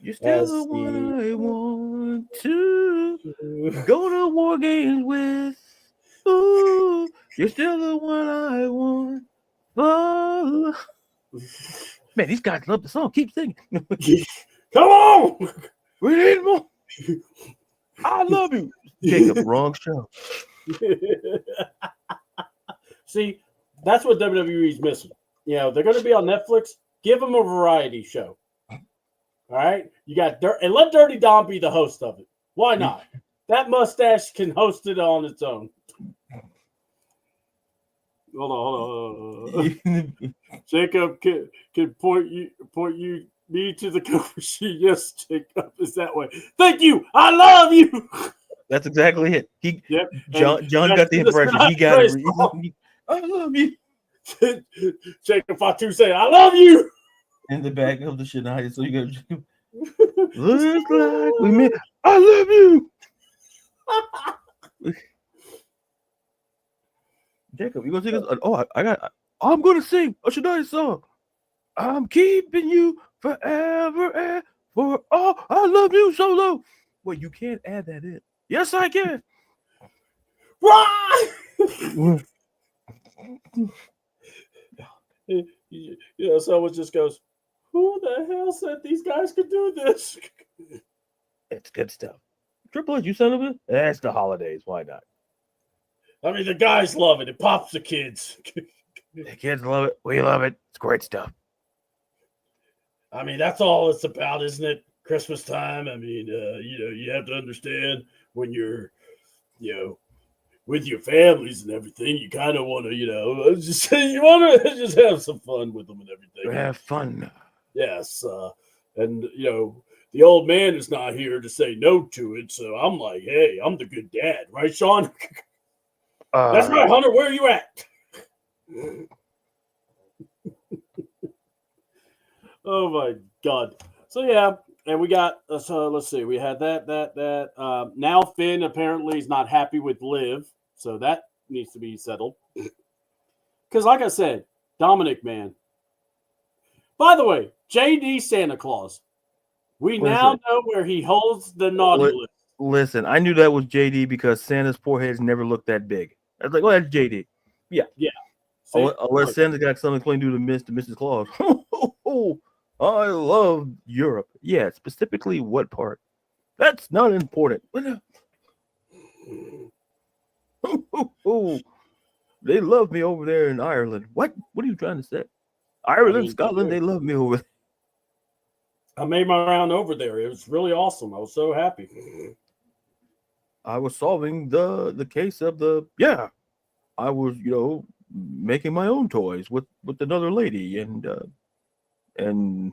you're still the one I want to go to war games with. Ooh, you're still the one I want. Oh. Man, these guys love the song. Keep singing. Come on! We need more. I love you. Jacob, wrong show. See, that's what WWE's missing. They're going to be on Netflix. Give them a variety show. All right? You got and let Dirty Dom be the host of it. Why not? That mustache can host it on its own. Hold on. Jacob can point me to the cover sheet. Yes, Jacob is that way. Thank you. I love you. That's exactly it. John got the impression. He got it. I love you. Jacob Fatu say, I love you. In the back of the Shania, so you got look like we made. I love you. Jacob, you gonna sing this? Oh, I'm gonna sing a Shania song. I'm keeping you forever and for all. I love you solo. Well, you can't add that in. Yes, I can. Someone just goes, who the hell said these guys could do this? It's good stuff. Triple H, you son of a. That's the holidays. Why not? I mean, the guys love it. It pops the kids. The kids love it. We love it. It's great stuff. I mean, that's all it's about, isn't it? Christmas time. I mean, you have to understand when you're, with your families and everything, you kind of want to, you want to just have some fun with them and everything. Have fun. Yes. And, the old man is not here to say no to it. So I'm like, hey, I'm the good dad. Right, Sean? That's right, Hunter. Where are you at? Oh, my God. So, yeah. And we got, let's see. We had that. Now Finn apparently is not happy with Liv. So that needs to be settled. Because like I said, Dominic, man. By the way, JD Santa Claus. We now know where he holds the naughty list. Listen, I knew that was JD because Santa's forehead's never looked that big. I was like, oh, that's JD. Yeah. Unless Santa got something to do to Mrs. Claus. I love Europe. Yeah, specifically what part? That's not important. They love me over there in Ireland. What? What are you trying to say? Ireland, Scotland, they love me over there. I made my round over there. It was really awesome. I was so happy. I was solving the case of the I was, making my own toys with another lady, and let me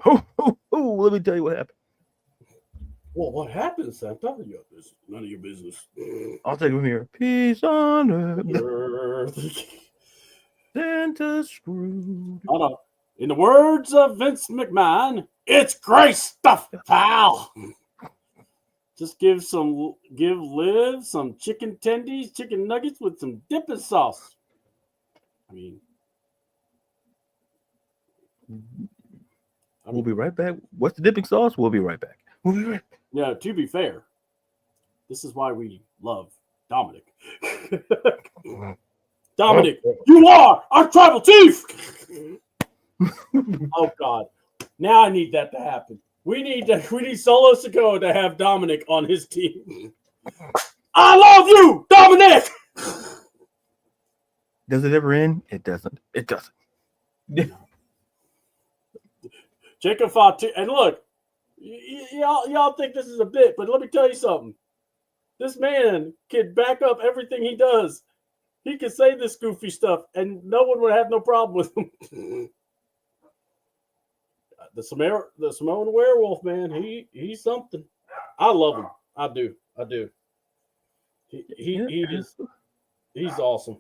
tell you what happened. Well, what happened, Santa? None of your business. I'll take him here. Peace on earth. Santa Scrooge. Hold on. In the words of Vince McMahon, it's great stuff, pal. Just give Liv some chicken tendies, chicken nuggets with some dipping sauce. I mean, we'll be right back. What's the dipping sauce? We'll be right back. We'll be right back. Yeah, to be fair, this is why we love Dominic. Dominic, you are our tribal chief. Oh God! Now I need that to happen. We need Solo Sikoa to have Dominic on his team. I love you, Dominic. Does it ever end? It doesn't. It doesn't. Jacob Fatu, and look, y'all think this is a bit, but let me tell you something. This man can back up everything he does. He can say this goofy stuff, and no one would have no problem with him. The Samoan werewolf, man, he's something. I love him. I do. He's awesome.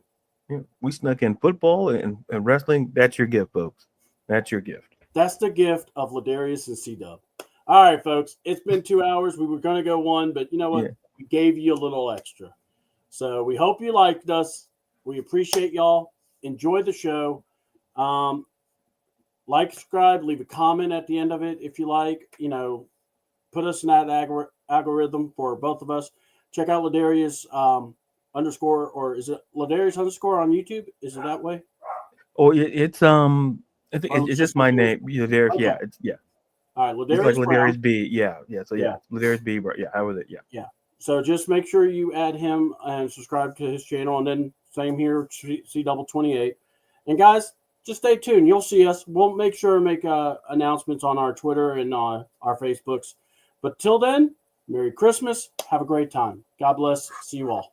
Yeah. We snuck in football and wrestling. That's your gift, folks. That's your gift. That's the gift of Ladarius and CDouble. All right, folks. It's been 2 hours. We were going to go one, but you know what? Yeah. We gave you a little extra. So we hope you liked us. We appreciate y'all. Enjoy the show. Like, subscribe, leave a comment at the end of it if you like. Put us in that algorithm for both of us. Check out Ladarius underscore, or is it Ladarius underscore on YouTube? Is it that way? Oh, it's I think it's just my name. Ladarius. Okay. Yeah. All right, Ladarius. It's like Ladarius B. Yeah. So yeah, Ladarius B. Yeah, I was it. Yeah. Yeah. So just make sure you add him and subscribe to his channel, and then same here, CDouble 28. And guys, just stay tuned. You'll see us. We'll make sure to make announcements on our Twitter and our Facebooks. But till then, Merry Christmas. Have a great time. God bless. See you all.